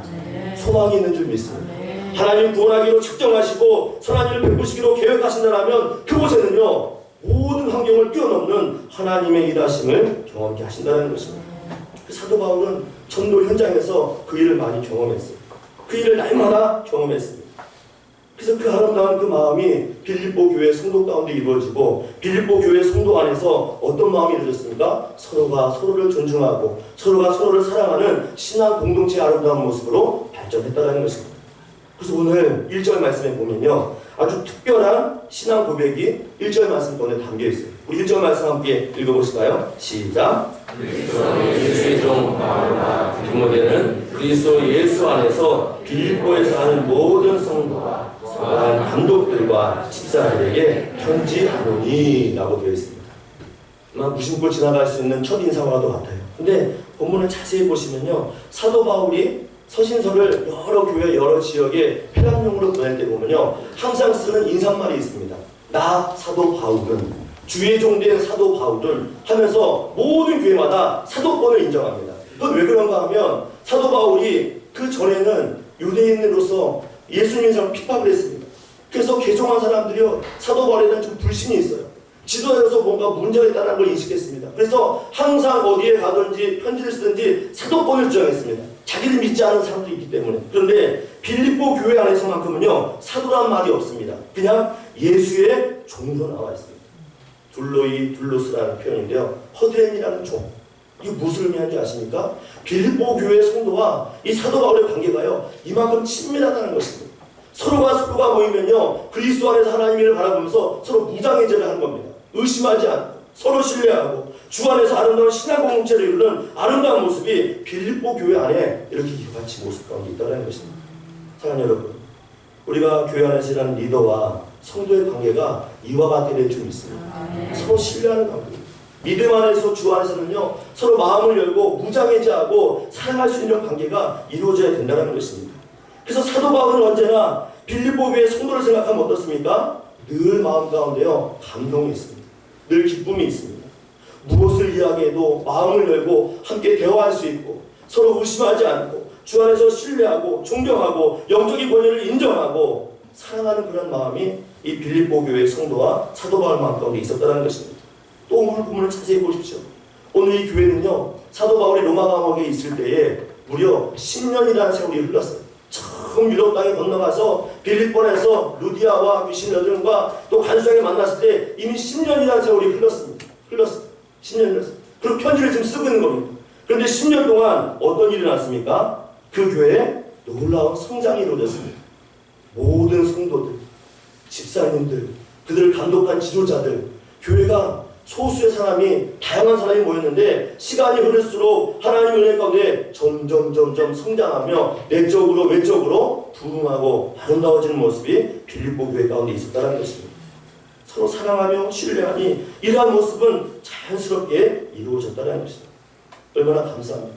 Speaker 2: 소망이 있는 줄 믿습니다. 하나님 구원하기로 책정하시고 선한 일을 베푸시기로 계획하신다면 그곳에는요, 모든 환경을 뛰어넘는 하나님의 일하심을 경험케 하신다는 것입니다. 그 사도 바울은 전도 현장에서 그 일을 많이 경험했어요. 그 일을 날마다 경험했습니다. 그래서 그 아름다운 그 마음이 빌립보 교회 성도 가운데 이루어지고 빌립보 교회 성도 안에서 어떤 마음이 이루어졌습니까? 서로가 서로를 존중하고 서로가 서로를 사랑하는 신앙 공동체의 아름다운 모습으로 발전했다는 것입니다. 그래서 오늘 1절 말씀에 보면요, 아주 특별한 신앙 고백이 1절 말씀 가운데 담겨 있어요. 우리 1절 말씀 함께 읽어보실까요? 시작! 예수의 종 바울과 디모데는 그리스도 예수 안에서 빌립보에 사는 모든 성도와 감독들과 집사들에게 편지하노니 라고 되어 있습니다. 아마 무심코 지나갈 수 있는 첫 인사와도 같아요. 근데 본문을 자세히 보시면요, 사도 바울이 서신서를 여러 교회, 여러 지역에 폐람용으로 보낼 때 보면요, 항상 쓰는 인사말이 있습니다. 나 사도 바울은, 주의 종된 사도 바울은 하면서 모든 교회마다 사도권을 인정합니다. 그건 왜 그런가 하면 사도 바울이 그 전에는 유대인으로서 예수님을 핍박을 했습니다. 그래서 개종한 사람들이요, 사도 바울에 대한 좀 불신이 있어요. 지도자로서 뭔가 문제가 있다는 걸 인식했습니다. 그래서 항상 어디에 가든지 편지를 쓰든지 사도권을 주장했습니다. 자기를 믿지 않은 사람들이 있기 때문에. 그런데 빌립보 교회 안에서만큼은요, 사도란 말이 없습니다. 그냥 예수의 종으로 나와 있습니다. 둘로이, 둘로스라는 표현인데요, 허드렛이라는 종. 이게 무슨 의미인지 아십니까? 빌립보 교회 성도와 이 사도 바울의 관계가요, 이만큼 친밀하다는 것입니다. 서로가 모이면요, 그리스도 안에서 하나님의 일을 바라보면서 서로 무장해제를 하는 겁니다. 의심하지 않고 서로 신뢰하고 주 안에서 아름다운 신앙 공동체를 이루는 아름다운 모습이 빌립보 교회 안에 이렇게 이같이 모습 가운데 있다는 것입니다. 사랑하는 여러분, 우리가 교회 안에서 일하는 리더와 성도의 관계가 이와 같은 데 좀 있습니다. 서로 신뢰하는 관계. 믿음 안에서 주 안에서는요, 서로 마음을 열고 무장해제하고 사랑할 수 있는 관계가 이루어져야 된다는 것입니다. 그래서 사도 바울은 언제나 빌립보 교회 성도를 생각하면 어떻습니까? 늘 마음 가운데요, 감동이 있습니다. 늘 기쁨이 있습니다. 무엇을 이야기해도 마음을 열고 함께 대화할 수 있고 서로 의심하지 않고 주 안에서 신뢰하고 존경하고 영적인 권위를 인정하고 사랑하는 그런 마음이 이 빌립보 교회의 성도와 사도 바울 마음 가운데 있었다는 것입니다. 또 오늘 본문을 자세히 보십시오. 오늘 이 교회는요, 사도 바울이 로마 감옥에 있을 때에 무려 10년이라는 세월이 흘렀어요. 처음 유럽 땅에 건너가서 빌립보에서 루디아와 귀신 여종과 또 간수장에 만났을 때 이미 10년이라는 세월이 흘렀습니다. 10년 흘렀어요. 그리고 편지를 지금 쓰고 있는 겁니다. 그런데 10년 동안 어떤 일이 났습니까? 그 교회에 놀라운 성장이 이루어졌습니다. 모든 성도들, 집사님들, 그들을 감독한 지도자들, 교회가 소수의 사람이, 다양한 사람이 모였는데 시간이 흐를수록 하나님의 은혜 가운데 점점 성장하며 내적으로 외적으로 부흥하고 아름다워지는 모습이 빌립보 교회 가운데 있었다는 것입니다. 서로 사랑하며 신뢰하니 이러한 모습은 자연스럽게 이루어졌다는 것입니다. 얼마나 감사합니다.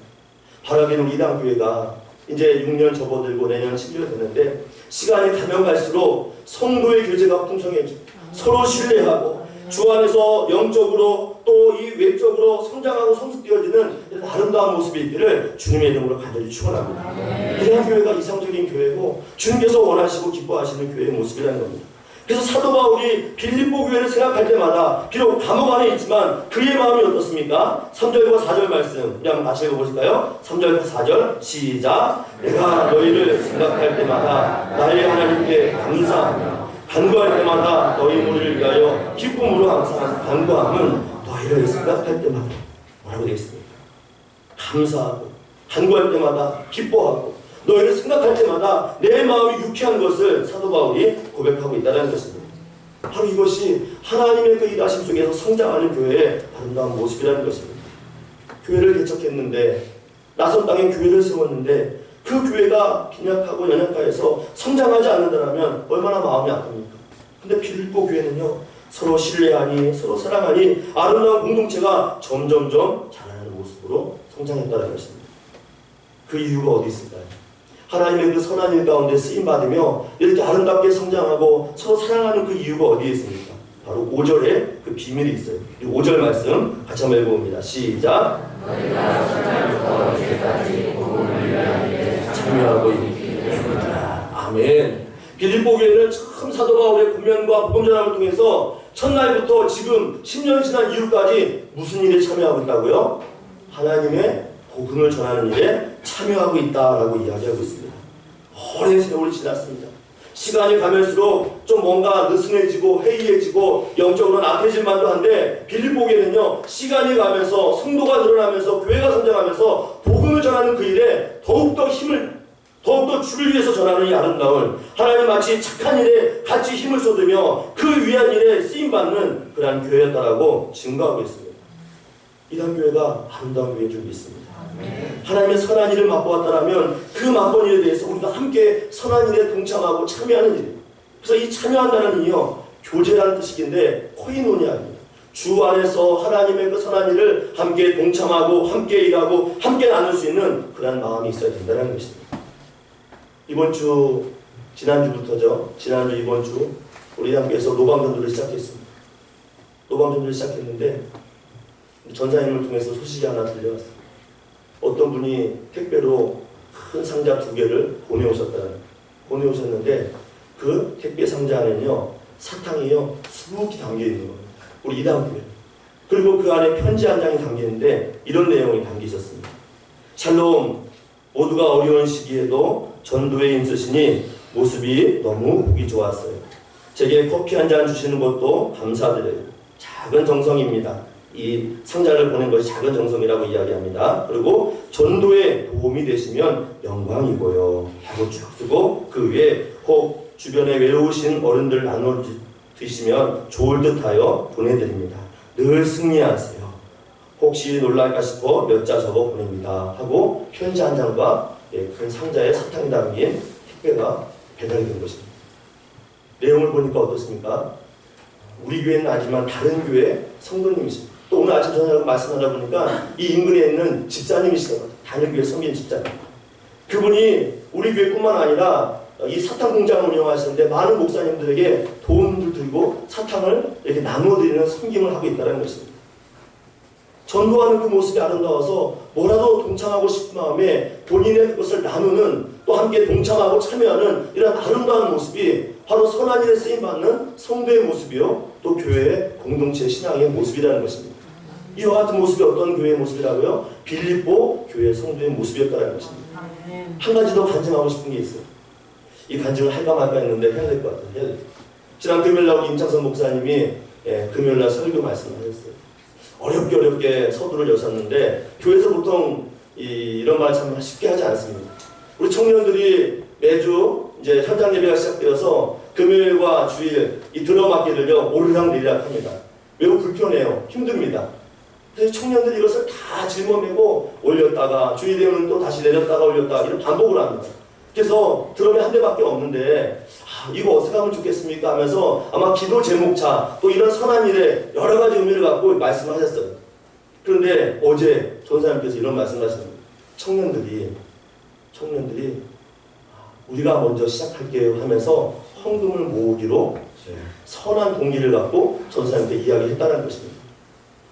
Speaker 2: 바라기는 이당 교회가 이제 6년 접어들고 내년 11월 되는데 시간이 가면 갈수록 성도의 교제가 풍성해지고 서로 신뢰하고 주 안에서 영적으로 또 이 외적으로 성장하고 성숙되어지는 이런 아름다운 모습이 있기를 주님의 이름으로 간절히 축원합니다. 이러한 교회가 이상적인 교회고 주님께서 원하시고 기뻐하시는 교회의 모습이라는 겁니다. 그래서 사도 바울이 빌립보 교회를 생각할 때마다 비록 감옥 안에 있지만 그의 마음이 어떻습니까? 3절과 4절 말씀 우리 한번 같이 읽어보실까요? 3절과 4절 시작. 내가 너희를 생각할 때마다 나의 하나님께 감사하며 간구할 때마다 너희 무리를 위하여 기쁨으로 항상 간구함은 너희를 생각할 때마다 뭐라고 되어 있습니까? 감사하고 간구할 때마다 기뻐하고 너희를 생각할 때마다 내 마음이 유쾌한 것을 사도 바울이 고백하고 있다는 것입니다. 바로 이것이 하나님의 그 일하심 속에서 성장하는 교회의 아름다운 모습이라는 것입니다. 교회를 개척했는데 낯선 땅에 교회를 세웠는데 그 교회가 빈약하고 연약하여서 성장하지 않는다면 얼마나 마음이 아픕니까? 근데 빌립보 교회는요, 서로 신뢰하니 서로 사랑하니 아름다운 공동체가 점점점 자라는 모습으로 성장했다는 것입니다. 그 이유가 어디 있을까요? 하나님의 그 선한 일 가운데 쓰임받으며 이렇게 아름답게 성장하고 서로 사랑하는 그 이유가 어디에 있습니까? 바로 5절에 그 비밀이 있어요. 이 5절 말씀 같이 한번 읽어봅니다. 시작. 참여하고 있습니다. 아멘. 빌립보 교회는 처음 사도 바울의 권면과 복음 전함을 통해서 첫날부터 지금 10년 지난 이후까지 무슨 일에 참여하고 있다고요? 하나님의 복음을 전하는 일에 참여하고 있다라고 이야기하고 있습니다. 오랜 세월이 지났습니다. 시간이 가면서록 좀 뭔가 느슨해지고 해이해지고 영적으로 나태해질 만도 한데 빌립보 교회는요, 시간이 가면서 성도가 늘어나면서 교회가 성장하면서 복음을 전하는 그 일에 더욱더 주를 위해서 전하는 이 아름다운 하나님 마치 착한 일에 같이 힘을 쏟으며 그 위한 일에 쓰임받는 그러한 교회였다라고 증거하고 있습니다. 이런 교회가 아름다운 교회인 줄 믿습니다. 하나님의 선한 일을 맛보았다면 그 맛본 일에 대해서 우리가 함께 선한 일에 동참하고 참여하는 일. 그래서 이 참여한다는 의미요, 교제라는 뜻이긴데 코이노니아입니다. 주 안에서 하나님의 그 선한 일을 함께 동참하고 함께 일하고 함께 나눌 수 있는 그런 마음이 있어야 된다는 것입니다. 이번 주, 지난주부터죠. 지난주, 이번 주 우리 함께해서 노방전도를 시작했습니다. 노방전도를 시작했는데 전사님을 통해서 소식이 하나 들려왔어요. 어떤 분이 택배로 큰 상자 2개를 보내오셨는데 그 택배 상자 안에는요 사탕이요 수북히 담겨있는 겁니다. 우리 이단교회. 그리고 그 안에 편지 한 장이 담겨있는데 이런 내용이 담겨 있었습니다. 샬롬, 모두가 어려운 시기에도 전도에 힘쓰시니 모습이 너무 보기 좋았어요. 제게 커피 한 잔 주시는 것도 감사드려요. 작은 정성입니다. 이 상자를 보낸 것이 작은 정성이라고 이야기합니다. 그리고 전도에 도움이 되시면 영광이고요 하고 쭉 쓰고 그 위에 혹 주변에 외로우신 어른들 나눠 드시면 좋을 듯하여 보내드립니다. 늘 승리하세요. 혹시 놀랄까 싶어 몇 자 적어 보냅니다 하고 편지 한 장과 큰 상자에 사탕이 담긴 택배가 배달이 된 것입니다. 내용을 보니까 어떻습니까? 우리 교회는 아니지만 다른 교회 성도님이십니다. 또 오늘 아침 전화로 말씀하다 보니까 이 인근에 있는 집사님이시더라고요. 단일교회 섬기는 집사님. 그분이 우리 교회뿐만 아니라 이 사탕 공장을 운영하시는데 많은 목사님들에게 도움을 들고 사탕을 이렇게 나눠드리는 섬김을 하고 있다는 것입니다. 전도하는 그 모습이 아름다워서 뭐라도 동참하고 싶은 마음에 본인의 그것을 나누는 또 함께 동참하고 참여하는 이런 아름다운 모습이 바로 선한 일에 쓰임받는 성도의 모습이요 또 교회의 공동체 신앙의 모습이라는 것입니다. 이와 같은 모습이 어떤 교회의 모습이라고요? 빌립보 교회 성도의 모습이었다는 것입니다. 한 가지 더 간증하고 싶은 게 있어요. 이 간증을 할까 말까 했는데 해야 될 것 같아요. 해야 될 것 같아요. 지난 금요일날 우리 임창선 목사님이 금요일날 설교 말씀을 하셨어요. 어렵게 서두를 여셨는데 교회에서 보통 이런 말 참 쉽게 하지 않습니다. 우리 청년들이 매주 이제 현장 예배가 시작되어서 금요일과 주일 이 들어맞기를요 오르락내리락 합니다. 매우 불편해요. 힘듭니다. 그래서 청년들이 이것을 다 짊어매고 올렸다가 주일 되면 또 다시 내렸다가 올렸다가 이런 반복을 합니다. 그래서 드럼이 한 대밖에 없는데 이거 어떻게 하면 좋겠습니까 하면서 아마 기도 제목차 또 이런 선한 일에 여러 가지 의미를 갖고 말씀을 하셨어요. 그런데 어제 전사님께서 이런 말씀을 하셨습니다. 청년들이 우리가 먼저 시작할게요 하면서 헌금을 모으기로 선한 동기를 갖고 전사님께 이야기했다는 것입니다.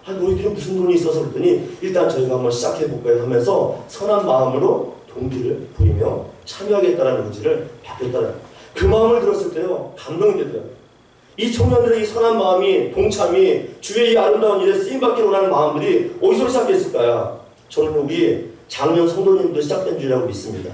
Speaker 2: 너희들이 무슨 돈이 있어서 그랬더니 일단 저희가 한번 시작해볼까요 하면서 선한 마음으로 동기를 부리며 참여하겠다는 의지를 밝혔다는 그 마음을 들었을 때요 감동이 되더라고요. 이 청년들의 이 선한 마음이 동참이 주의 이 아름다운 일에 쓰임받기를 원하는 마음들이 어디서 시작했을까요? 저는 여기 작년 성도님도 시작된 줄이라고 믿습니다.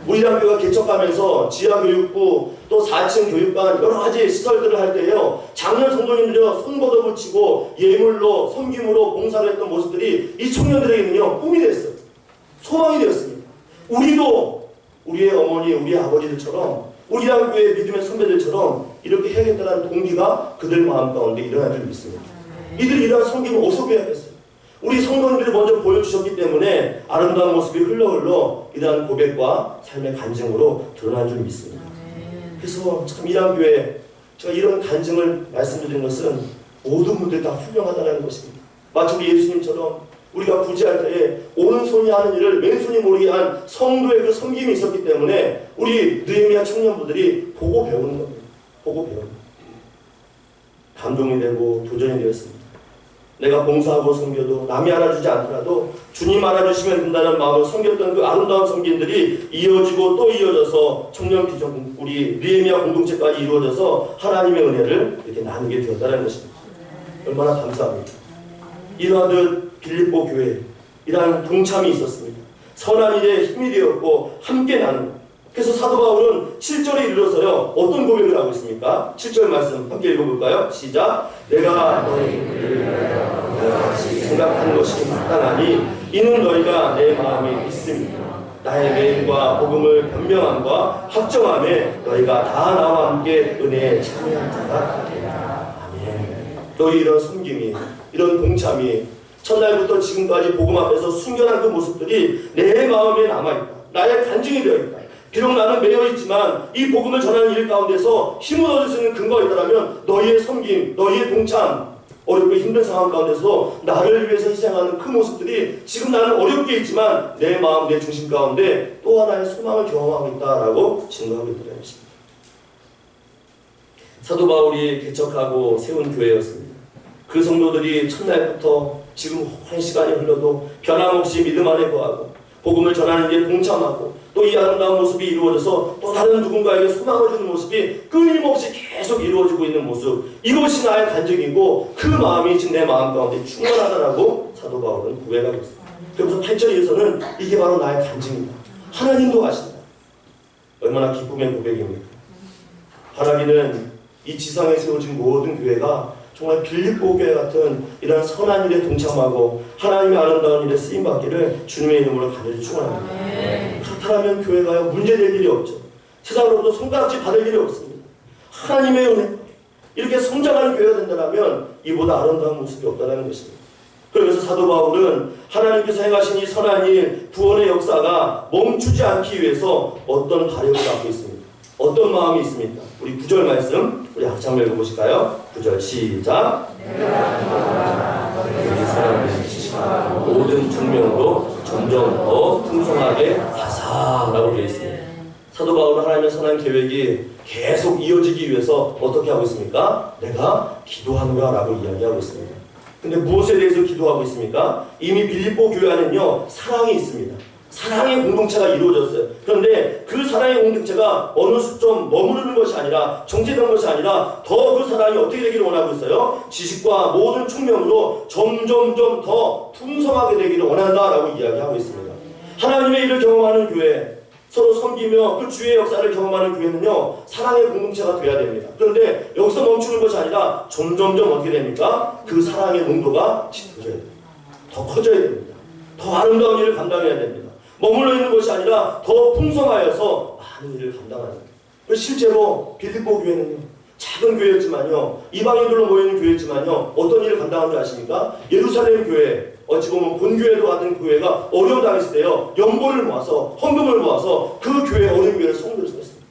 Speaker 2: 우리 학교가 개척하면서 지하교육부 또 4층 교육관 여러 가지 시설들을 할 때요 작년 성도님들이 손 걷어붙이고 예물로 섬김으로 봉사를 했던 모습들이 이 청년들에게는요 꿈이 됐어요. 소망이 되었습니다. 우리도 우리의 어머니 우리의 아버지들처럼 우리 학교의 믿음의 선배들처럼 이렇게 해야겠다는 동기가 그들 마음 가운데 일어날 줄 믿습니다. 이들이 이러한 섬김을 어디서 배웠겠어요? 우리 성도님들이 먼저 보여주셨기 때문에 아름다운 모습이 흘러 이러한 고백과 삶의 간증으로 드러난 줄 믿습니다. 그래서 참 이랑교회 제가 이런 간증을 말씀드린 것은 모든 분들 다 훌륭하다는 것입니다. 마치 우리 예수님처럼 우리가 구제할 때에 오른손이 하는 일을 왼손이 모르게 한 성도의 그 섬김이 있었기 때문에 우리 느헤미야 청년부들이 보고 배우는 겁니다. 보고 배우는 겁니다. 감동이 되고 도전이 되었습니다. 내가 봉사하고 섬겨도 남이 알아주지 않더라도 주님 알아주시면 된다는 마음으로 섬겼던 그 아름다운 섬김들이 이어지고 또 이어져서 청년 비전 우리 느헤미야 공동체까지 이루어져서 하나님의 은혜를 이렇게 나누게 되었다는 것입니다. 얼마나 감사합니다. 이러하듯 빌립보 교회 이러한 동참이 있었습니다. 선한 일에 힘이 되었고 함께 나누고 그래서 사도 바울은 7절에 이르러서요 어떤 고백을 하고 있습니까? 7절 말씀 함께 읽어볼까요? 시작. 내가 너희를 같이 생각하는 것이 마땅하니 이는 너희가 내 마음에 있습니다. 나의 매임과 복음을 변명함과 확정함에 너희가 다 나와 함께 은혜에 참여한 자가 되리라. 아멘. 너희 이런 섬김이 이런 동참이 첫날부터 지금까지 복음 앞에서 순결한 그 모습들이 내 마음에 남아있다. 나의 간증이 되어있다. 비록 나는 매여있지만 이 복음을 전하는 일 가운데서 힘을 얻을 수 있는 근거가 있다면 너희의 섬김, 너희의 동참 어렵고 힘든 상황 가운데서 나를 위해서 희생하는 그 모습들이 지금 나는 어렵게 있지만 내 마음, 내 중심 가운데 또 하나의 소망을 경험하고 있다라고 증거하고 있다는 것입니다. 사도 바울이 개척하고 세운 교회였습니다. 그 성도들이 첫날부터 지금 오랜 시간이 흘러도 변함없이 믿음 안에 거하고 복음을 전하는 데 동참하고 또 이 아름다운 모습이 이루어져서 또 다른 누군가에게 소망을 주는 모습이 끊임없이 계속 이루어지고 있는 모습, 이것이 나의 간증이고 그 마음이 지금 내 마음 가운데 충만하다라고 사도 바울은 고백하고 있습니다. 그래서 8절에서는 이게 바로 나의 간증이다. 하나님도 아신다. 얼마나 기쁨의 고백입니까? 바라기는 이 지상에 세워진 모든 교회가 정말 빌립보 교회 같은 이런 선한 일에 동참하고 하나님의 아름다운 일에 쓰임받기를 주님의 이름으로 간절히 축원합니다. 그렇다면 교회가요 문제될 일이 없죠. 세상으로부터 손가락질 받을 일이 없습니다. 하나님의 은혜 이렇게 성장하는 교회가 된다면 이보다 아름다운 모습이 없다는 것입니다. 그래서 사도 바울은 하나님께서 행하신 이 선한 일, 구원의 역사가 멈추지 않기 위해서 어떤 바램을 갖고 있습니다. 어떤 마음이 있습니까? 우리 9절 말씀 우리 같이 한번 읽어보실까요? 9절 시작. 우리 사람을 지시고 모든 증명으로 점점 더 풍성하게 하사라고 되어 있습니다. 사도 바울은 하나님의 선한 계획이 계속 이어지기 위해서 어떻게 하고 있습니까? 내가 기도하노라 라고 이야기하고 있습니다. 근데 무엇에 대해서 기도하고 있습니까? 이미 빌립보 교회 안에는요 사랑이 있습니다. 사랑의 공동체가 이루어졌어요. 그런데 그 사랑의 공동체가 어느 수점 머무르는 것이 아니라 정체된 것이 아니라 더 그 사랑이 어떻게 되기를 원하고 있어요? 지식과 모든 측면으로 점점점 더 풍성하게 되기를 원한다라고 이야기하고 있습니다. 하나님의 일을 경험하는 교회, 서로 섬기며 그 주의 역사를 경험하는 교회는요 사랑의 공동체가 돼야 됩니다. 그런데 여기서 멈추는 것이 아니라 점점점 어떻게 됩니까? 그 사랑의 농도가 짙어져야 됩니다. 더 커져야 됩니다. 더 아름다운 일을 감당해야 됩니다. 머물러 있는 것이 아니라 더 풍성하여서 많은 일을 감당하는 거예요. 실제로 빌립보 교회는요 작은 교회였지만요 이방인들로 모이는 교회였지만요 어떤 일을 감당한 줄 아십니까? 예루살렘 교회 어찌 보면 본교회도 같은 교회가 어려움 당했을 때요 연보를 모아서 헌금을 모아서 그 교회 어려운 교회를 성도를 세웠습니다.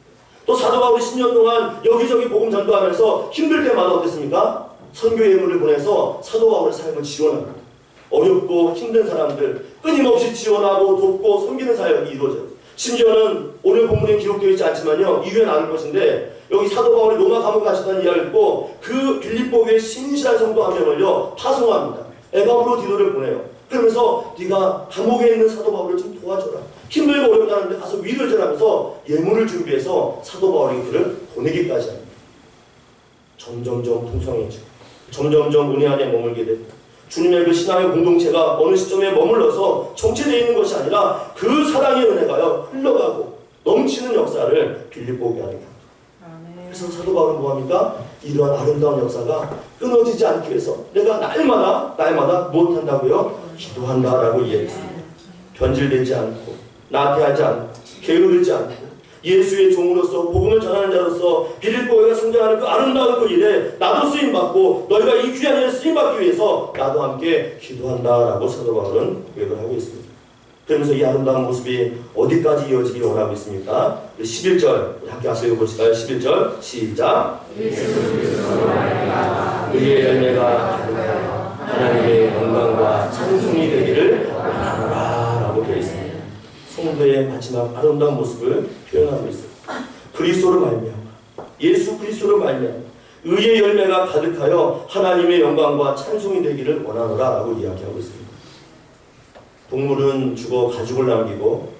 Speaker 2: 또 사도 바울이 10년 동안 여기저기 복음 전도하면서 힘들 때마다 어땠습니까? 선교 예물을 보내서 사도 바울의 삶을 지원합니다. 어렵고 힘든 사람들 끊임없이 지원하고 돕고 섬기는 사역이 이루어져요. 심지어는 오늘 본문에 기록되어 있지 않지만요 이후에 나눌 것인데 여기 사도 바울이 로마 감옥에 가셨다는 이야기를 듣고 그 빌립보 교회 신실한 성도 한 명을요 파송합니다. 에바브로 디도를 보내요. 그러면서 네가 감옥에 있는 사도 바울을 좀 도와줘라. 힘들고 어렵다는데 가서 위를 전하면서 예물을 준비해서 사도 바울이 그를 보내기까지 합니다. 점점점 풍성해지고 점점점 은혜 안에 머물게 됩니다. 주님의 그 신앙의 공동체가 어느 시점에 머물러서 정체되어 있는 것이 아니라 그 사랑의 은혜가요 흘러가고 넘치는 역사를 빌립보 교회에 합니다. 그래서 사도 바울은 뭐합니까? 이러한 아름다운 역사가 끊어지지 않기 위해서 내가 날마다 무엇한다고요? 기도한다라고 이야기했습니다. 변질되지 않고 나태하지 않고 게으르지 않고 예수의 종으로서 복음을 전하는 자로서 빌립보가 성장하는 그 아름다운 그 일에 나도 쓰임받고 너희가 이 귀한 일에 쓰임받기 위해서 나도 함께 기도한다라고 사도 바울은 고백을 하고 있습니다. 그러면서 이 아름다운 모습이 어디까지 이어지기를 원하고 있습니까? 11절 함께 같이 읽어보실까요? 11절 시작. 의의 열매가 가득하여 하나님의 영광과 찬송이 되기를 원하노라 라고 되어 있습니다. 성도의 마지막 아름다운 모습을 표현하고 있습니다. 그리스도를 말미암아 예수 그리스도를 말미암아 의의 열매가 가득하여 하나님의 영광과 찬송이 되기를 원하노라 라고 이야기하고 있습니다. 동물은 죽어 가죽을 남기고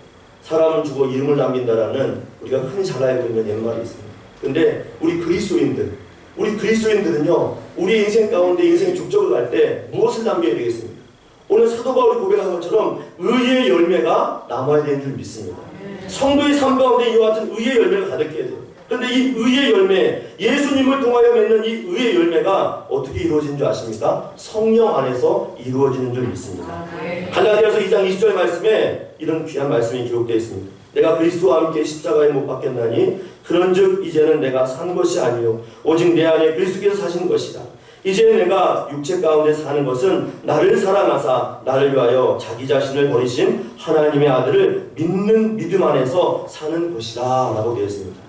Speaker 2: 사람은 죽어 이름을 남긴다라는 우리가 흔히 잘 알고 있는 옛말이 있습니다. 근데 우리 그리스도인들은요 우리 인생 가운데 인생의 족적을 갈 때 무엇을 남겨야 되겠습니까? 오늘 사도 바울이 고백한 것처럼 의의 열매가 남아야 되는 줄 믿습니다. 성도의 삶 가운데 이와 같은 의의 열매가 가득해야 돼요. 그런데 이 의의 열매, 예수님을 통하여 맺는 이 의의 열매가 어떻게 이루어지는 줄 아십니까? 성령 안에서 이루어지는 줄 믿습니다. 갈라디아서 2장 20절 말씀에 이런 귀한 말씀이 기록되어 있습니다. 내가 그리스도와 함께 십자가에 못 박혔나니 그런즉 이제는 내가 산 것이 아니요 오직 내 안에 그리스도께서 사신 것이다. 이제 내가 육체 가운데 사는 것은 나를 사랑하사 나를 위하여 자기 자신을 버리신 하나님의 아들을 믿는 믿음 안에서 사는 것이다 라고 되어 있습니다.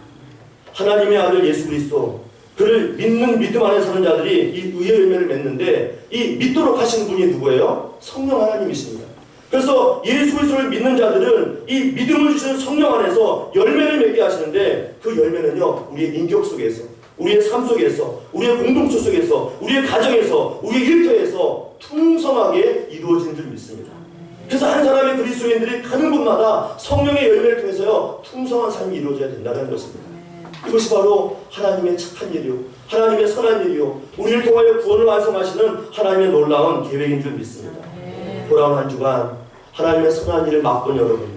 Speaker 2: 하나님의 아들 예수 그리스도 그를 믿는 믿음 안에 사는 자들이 이 의의 열매를 맺는데 이 믿도록 하시는 분이 누구예요? 성령 하나님이십니다. 그래서 예수 그리스도를 믿는 자들은 이 믿음을 주시는 성령 안에서 열매를 맺게 하시는데 그 열매는요 우리의 인격 속에서 우리의 삶 속에서 우리의 공동체 속에서 우리의 가정에서 우리의 일터에서 풍성하게 이루어지는 줄 믿습니다. 그래서 한 사람의 그리스도인들이 가는 곳마다 성령의 열매를 통해서요 풍성한 삶이 이루어져야 된다는 것입니다. 이것이 바로 하나님의 착한 일이요 하나님의 선한 일이요 우리를 통하여 구원을 완성하시는 하나님의 놀라운 계획인 줄 믿습니다. 돌아온 한 주간 하나님의 선한 일을 맛본 여러분,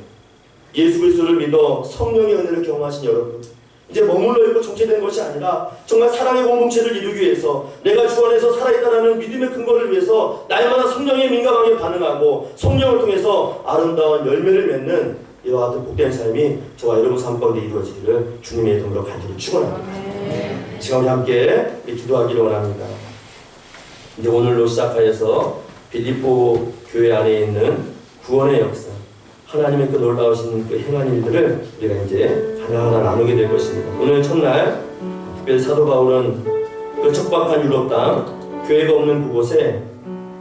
Speaker 2: 예수 그리스도를 믿어 성령의 은혜를 경험하신 여러분, 이제 머물러 있고 정체된 것이 아니라 정말 사랑의 공동체를 이루기 위해서 내가 주 안에서 살아있다는 믿음의 근거를 위해서 날마다 성령에 민감하게 반응하고 성령을 통해서 아름다운 열매를 맺는 이와 같은 복된 삶이 저와 여러분 삶 가운데 이루어지기를 주님의 이름으로 간절히 축원합니다. 지금 우리 함께 기도하기를 원합니다. 이제 오늘로 시작하여서 빌립보 교회 안에 있는 구원의 역사, 하나님의 그 놀라우신 그 행한 일들을 우리가 이제 하나하나 나누게 될 것입니다. 오늘 첫날 특별히 사도 바울은 그 척박한 유럽 땅 교회가 없는 그곳에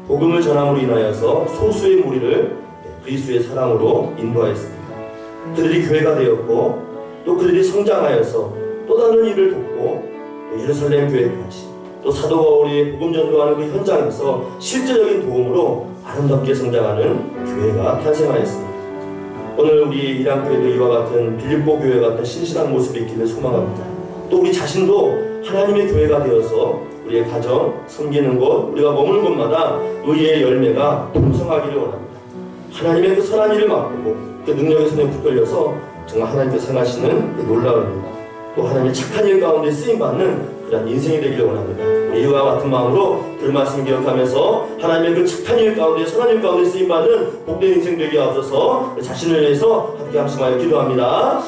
Speaker 2: 복음을 전함으로 인하여서 소수의 무리를 그리스도의 사랑으로 인도하였습니다. 그들이 교회가 되었고 또 그들이 성장하여서 또 다른 일을 돕고 또 예루살렘 교회까지 또 사도 바울이 복음 전도하는 그 현장에서 실제적인 도움으로 아름답게 성장하는 교회가 탄생하였습니다. 오늘 우리 이랑교회도 이와 같은 빌립보 교회 같은 신실한 모습이 있기를 소망합니다. 또 우리 자신도 하나님의 교회가 되어서 우리의 가정, 섬기는 곳, 우리가 머무는 곳마다 의의 열매가 풍성하기를 원합니다. 하나님의 그 선한 일을 맛보고 그 능력의 손에 붙들려서 정말 하나님께서 행하시는 그 놀라운 일, 또 하나님의 착한 일 가운데 쓰임받는 그런 인생이 되기를 원합니다. 우리 이와 같은 마음으로 그 말씀 기억하면서 하나님의 그 착한 일 가운데 선한 일 가운데 쓰임받는 복된 인생 되게 하옵소서. 자신을 위해서 함께 합심하여 기도합니다.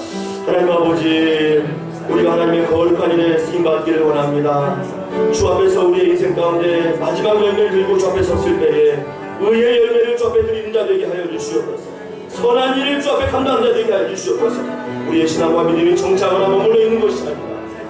Speaker 2: 하나님 아버지, 우리가 하나님의 거룩한 일에 쓰임받기를 원합니다. 주 앞에서 우리의 인생 가운데 마지막 열매를 들고 주 앞에 섰을 때에 의의 열매를 주 앞에 드리는 자 되게 하여 주시옵소서. 선한 일을 주 앞에 감당하는 자 되게 하여 주시옵소서. 우리의 신앙과 믿음이 정착하나 머물러 있는 것이 아니라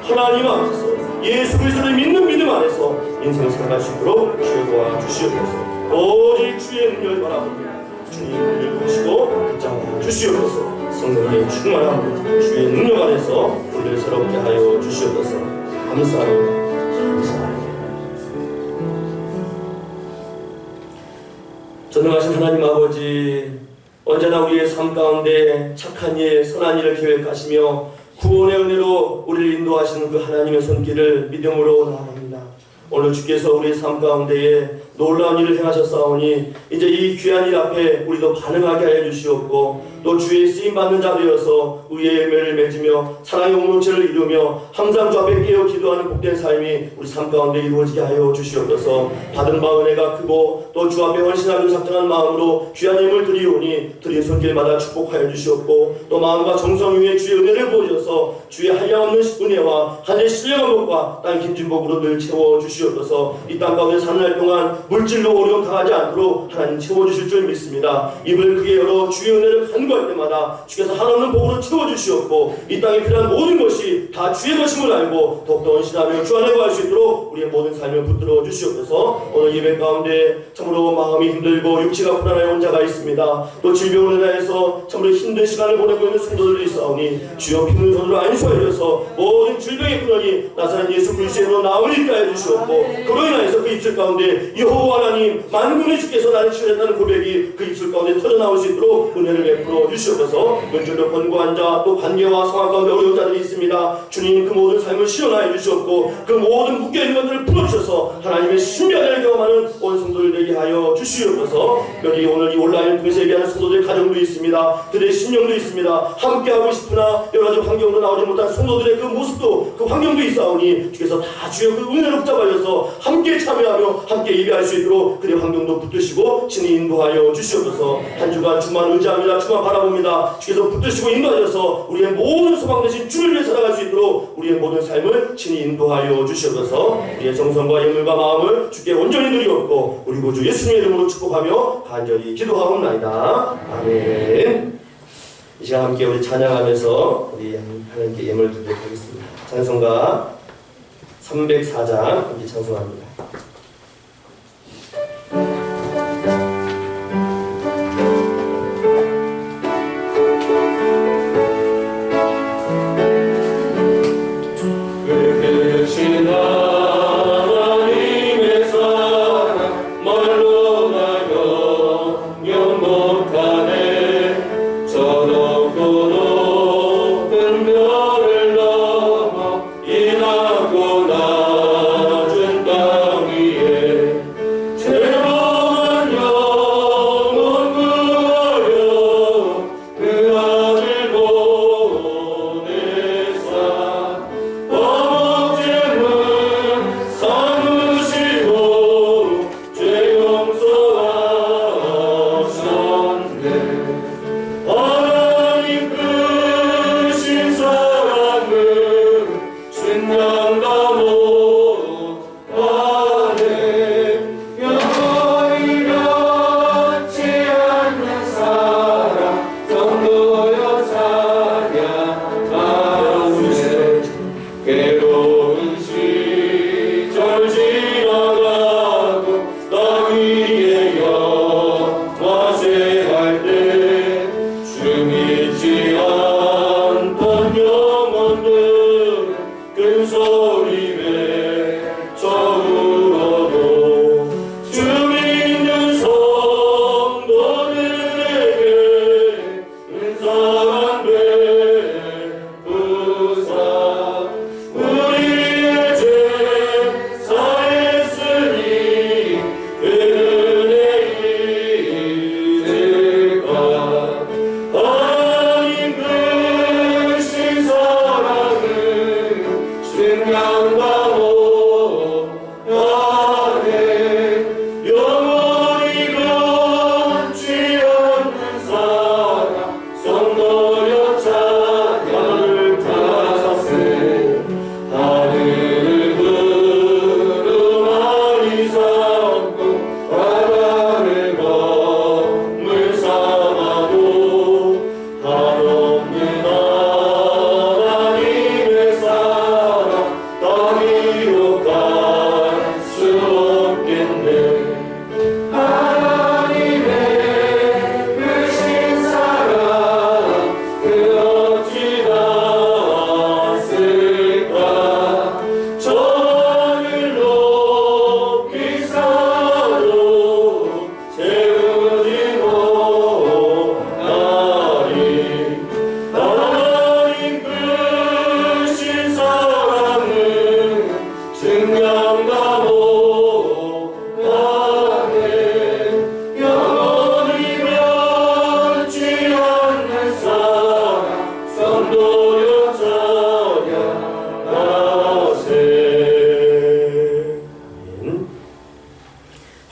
Speaker 2: 하나님 앞에서 예수 그리스도를 믿는 믿음 안에서 인생을 살아갈 수 있도록 주여 도와주시옵소서. 오직 주의 능력을 바라봅니다. 주님 믿으시고 붙잡아 주시옵소서. 성령의 충만함으로 주의 능력 안에서 우리를 새롭게 하여 주시옵소서. 감사합니다. 감사합니다. 전능하신 하나님 아버지, 언제나 우리의 삶 가운데 착한 일, 선한 일을 계획하시며 구원의 은혜로 우리를 인도하시는 그 하나님의 손길을 믿음으로 나아갑니다. 오늘 주께서 우리의 삶 가운데에 놀라운 일을 행하셨사오니 이제 이 귀한 일 앞에 우리도 반응하게 하여 주시옵고 또 주의 쓰임받는 자 되어서 의의 열매를 맺으며 사랑의 공동체를 이루며 항상 주 앞에 깨어 기도하는 복된 삶이 우리 삶 가운데 이루어지게 하여 주시옵소서. 받은 바 은혜가 크고 또 주 앞에 헌신하기로 작정한 마음으로 귀한 힘을 드리오니 드린 손길마다 축복하여 주시옵고 또 마음과 정성 위에 주의 은혜를 보여줘서 주의 한량없는 은혜와 하늘의 신령한 복과 땅 긴진 복으로 늘 채워 주시옵소서. 이 땅 가운데 사는 날 동안 물질로 어려움 당하지 않도록 하나님 채워주실 줄 믿습니다. 입을 크게 열어 주의 은혜를 간구할 때마다 주께서 한없는 복으로 채워주시옵고 이 땅에 필요한 모든 것이 다 주의 것임을 알고 더욱더 헌신하며 주 안에 거할 수 있도록 우리의 모든 삶을 붙들어 주시옵소서. 오늘 예배 가운데 참으로 마음이 힘들고 육체가 불안해 온 자가 있습니다. 또 질병으로 인하여서 참으로 힘든 시간을 보내고 있는 성도들이 있사오니 주여 피는 손으로 안수하여서 모든 질병의 근원이 나사렛 예수 그리스도로 나오게 하여 주시옵고 그로 인하여서 그 입술 가운데 여호와 하나님 만군의 주께서 나를 치유했다는 고백이 그 입술 가운데 터져나올 수 있도록 은혜를 베풀어 주시옵소서. 연줄로 권고한 자 또 관계와 상황 가운데 어려운 자들이 있습니다. 주님 그 모든 삶을 시원하여 주시옵고 그 모든 묶여있는 것들을 풀어주셔서 하나님의 신비한 경험하는 온 성도들 되게 하여 주시옵소서. 여기 오늘 이 온라인을 통해서 예배하는 성도들의 가정도 있습니다. 그들의 심령도 있습니다. 함께하고 싶으나 여러 가지 환경으로 나오지 못한 성도들의 그 모습도 그 환경도 있사오니 주께서 다 주여 그 은혜로 붙잡아줘서 함께 참여하며 함께 예배할 수 있도록 그의 환경도 붙드시고 친히 인도하여 주시옵소서. 한 주간 주만 의지합니다. 주만 바라봅니다. 주께서 붙드시고 인도하셔서 우리의 모든 소망 되신 주를 위해 살아갈 수 있도록 우리의 모든 삶을 친히 인도하여 주시옵소서. 우리의 정성과 영물과 마음을 주께 온전히 드리옵고 우리 구주 예수님의 이름으로 축복하며 간절히 기도하옵나이다. 아멘. 이 시간 함께 우리 찬양하면서 우리 하나님께 예물 드리도록 하겠습니다. 찬송가 304장 함께 찬송합니다.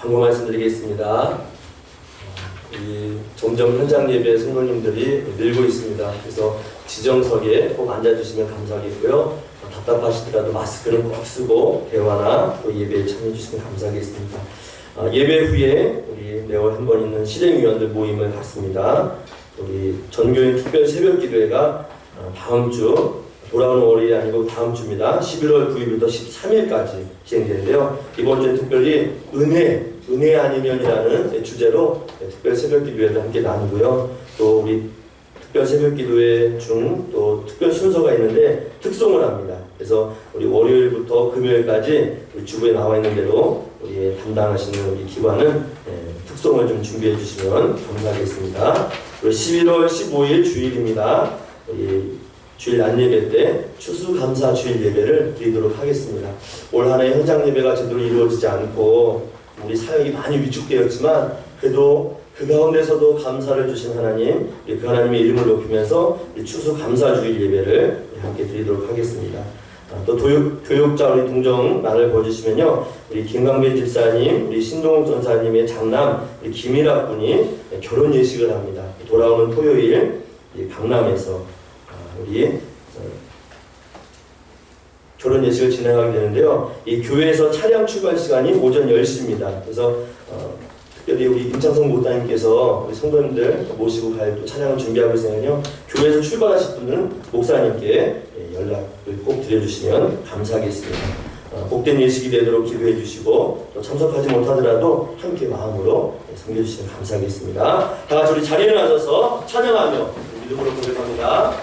Speaker 2: 광고 말씀드리겠습니다. 점점 현장 예배 성도님들이 늘고 있습니다. 그래서 지정석에 꼭 앉아주시면 감사하겠고요. 답답하시더라도 마스크는 꼭 쓰고 대화나 또 예배에 참여해주시면 감사하겠습니다. 예배 후에 우리 매월 한 번 있는 실행위원들 모임을 갖습니다. 우리 전교인 특별 새벽기도회가 다음 주, 돌아오는 월요일이 아니고 다음 주입니다. 11월 9일부터 13일까지 진행되는데요. 이번 주에 특별히 은혜 아니면이라는 주제로 특별 새벽기도회를 함께 나누고요. 또 우리 특별 새벽기도회 중 또 특별 순서가 있는데 특송을 합니다. 그래서 우리 월요일부터 금요일까지 우리 주부에 나와 있는 대로 우리 담당하시는 우리 기관은 특송을 좀 준비해 주시면 감사하겠습니다. 그리고 11월 15일 주일입니다. 우리 주일 안예배 때 추수감사 주일 예배를 드리도록 하겠습니다. 올 한해 현장 예배가 제대로 이루어지지 않고 우리 사역이 많이 위축되었지만 그래도 그 가운데서도 감사를 주신 하나님, 그 하나님의 이름을 높이면서 추수감사 주일 예배를 함께 드리도록 하겠습니다. 또 교육자 우리 동정 날을 보여주시면요, 우리 김광배 집사님, 우리 신동욱 전사님의 장남 우리 김일학 군이 결혼 예식을 합니다. 돌아오는 토요일 강남에서 우리 결혼 예식을 진행하게 되는데요. 이 교회에서 차량 출발 시간이 오전 10시입니다. 그래서 특별히 우리 임창성 목사님께서 우리 성도님들 모시고 갈 또 차량을 준비하고 있으면요, 교회에서 출발하실 분들은 목사님께 연락을 꼭 드려주시면 감사하겠습니다. 복된 예식이 되도록 기도해 주시고 또 참석하지 못하더라도 함께 마음으로 섬겨주시면 감사하겠습니다. 다 같이 우리 자리에 앉아서 찬양하며 믿음으로 고백합니다.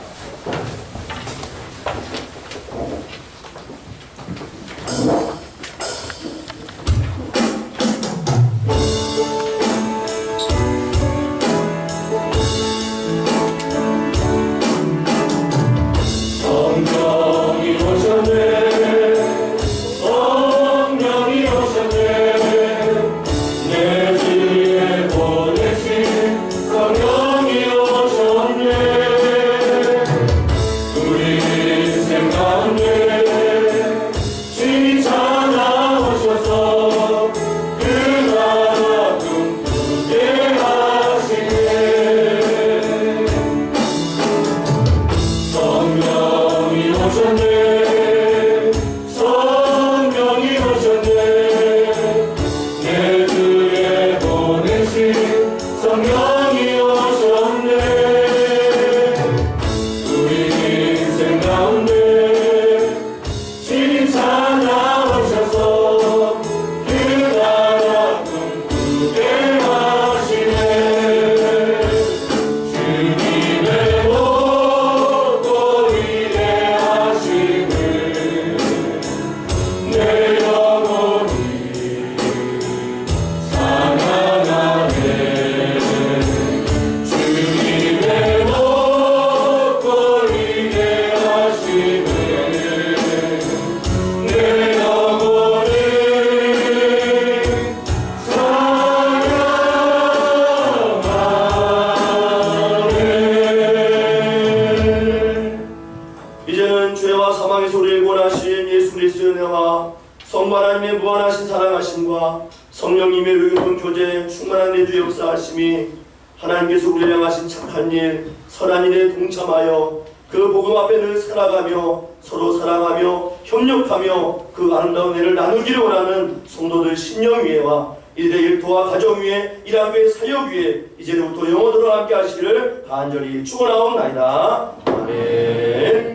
Speaker 2: 이제는 죄와 사망의 소리를 권하신 예수 그리스도의 은혜와 성부 하나님의 무한하신 사랑하심과 성령님의 의로운 교제 충만한 내주 역사하심이 하나님께서 우리를 향하신 착한 일, 선한 일에 동참하여 그 복음 앞에 늘 살아가며 서로 사랑하며 협력하며 그 아름다운 일을 나누기를 원하는 성도들 신령 위에와 일대 일터와 가정 위에 일학교의 사역 위에 이제부터 영원토록 함께 하시기를 간절히 축원하옵나이다. 아멘.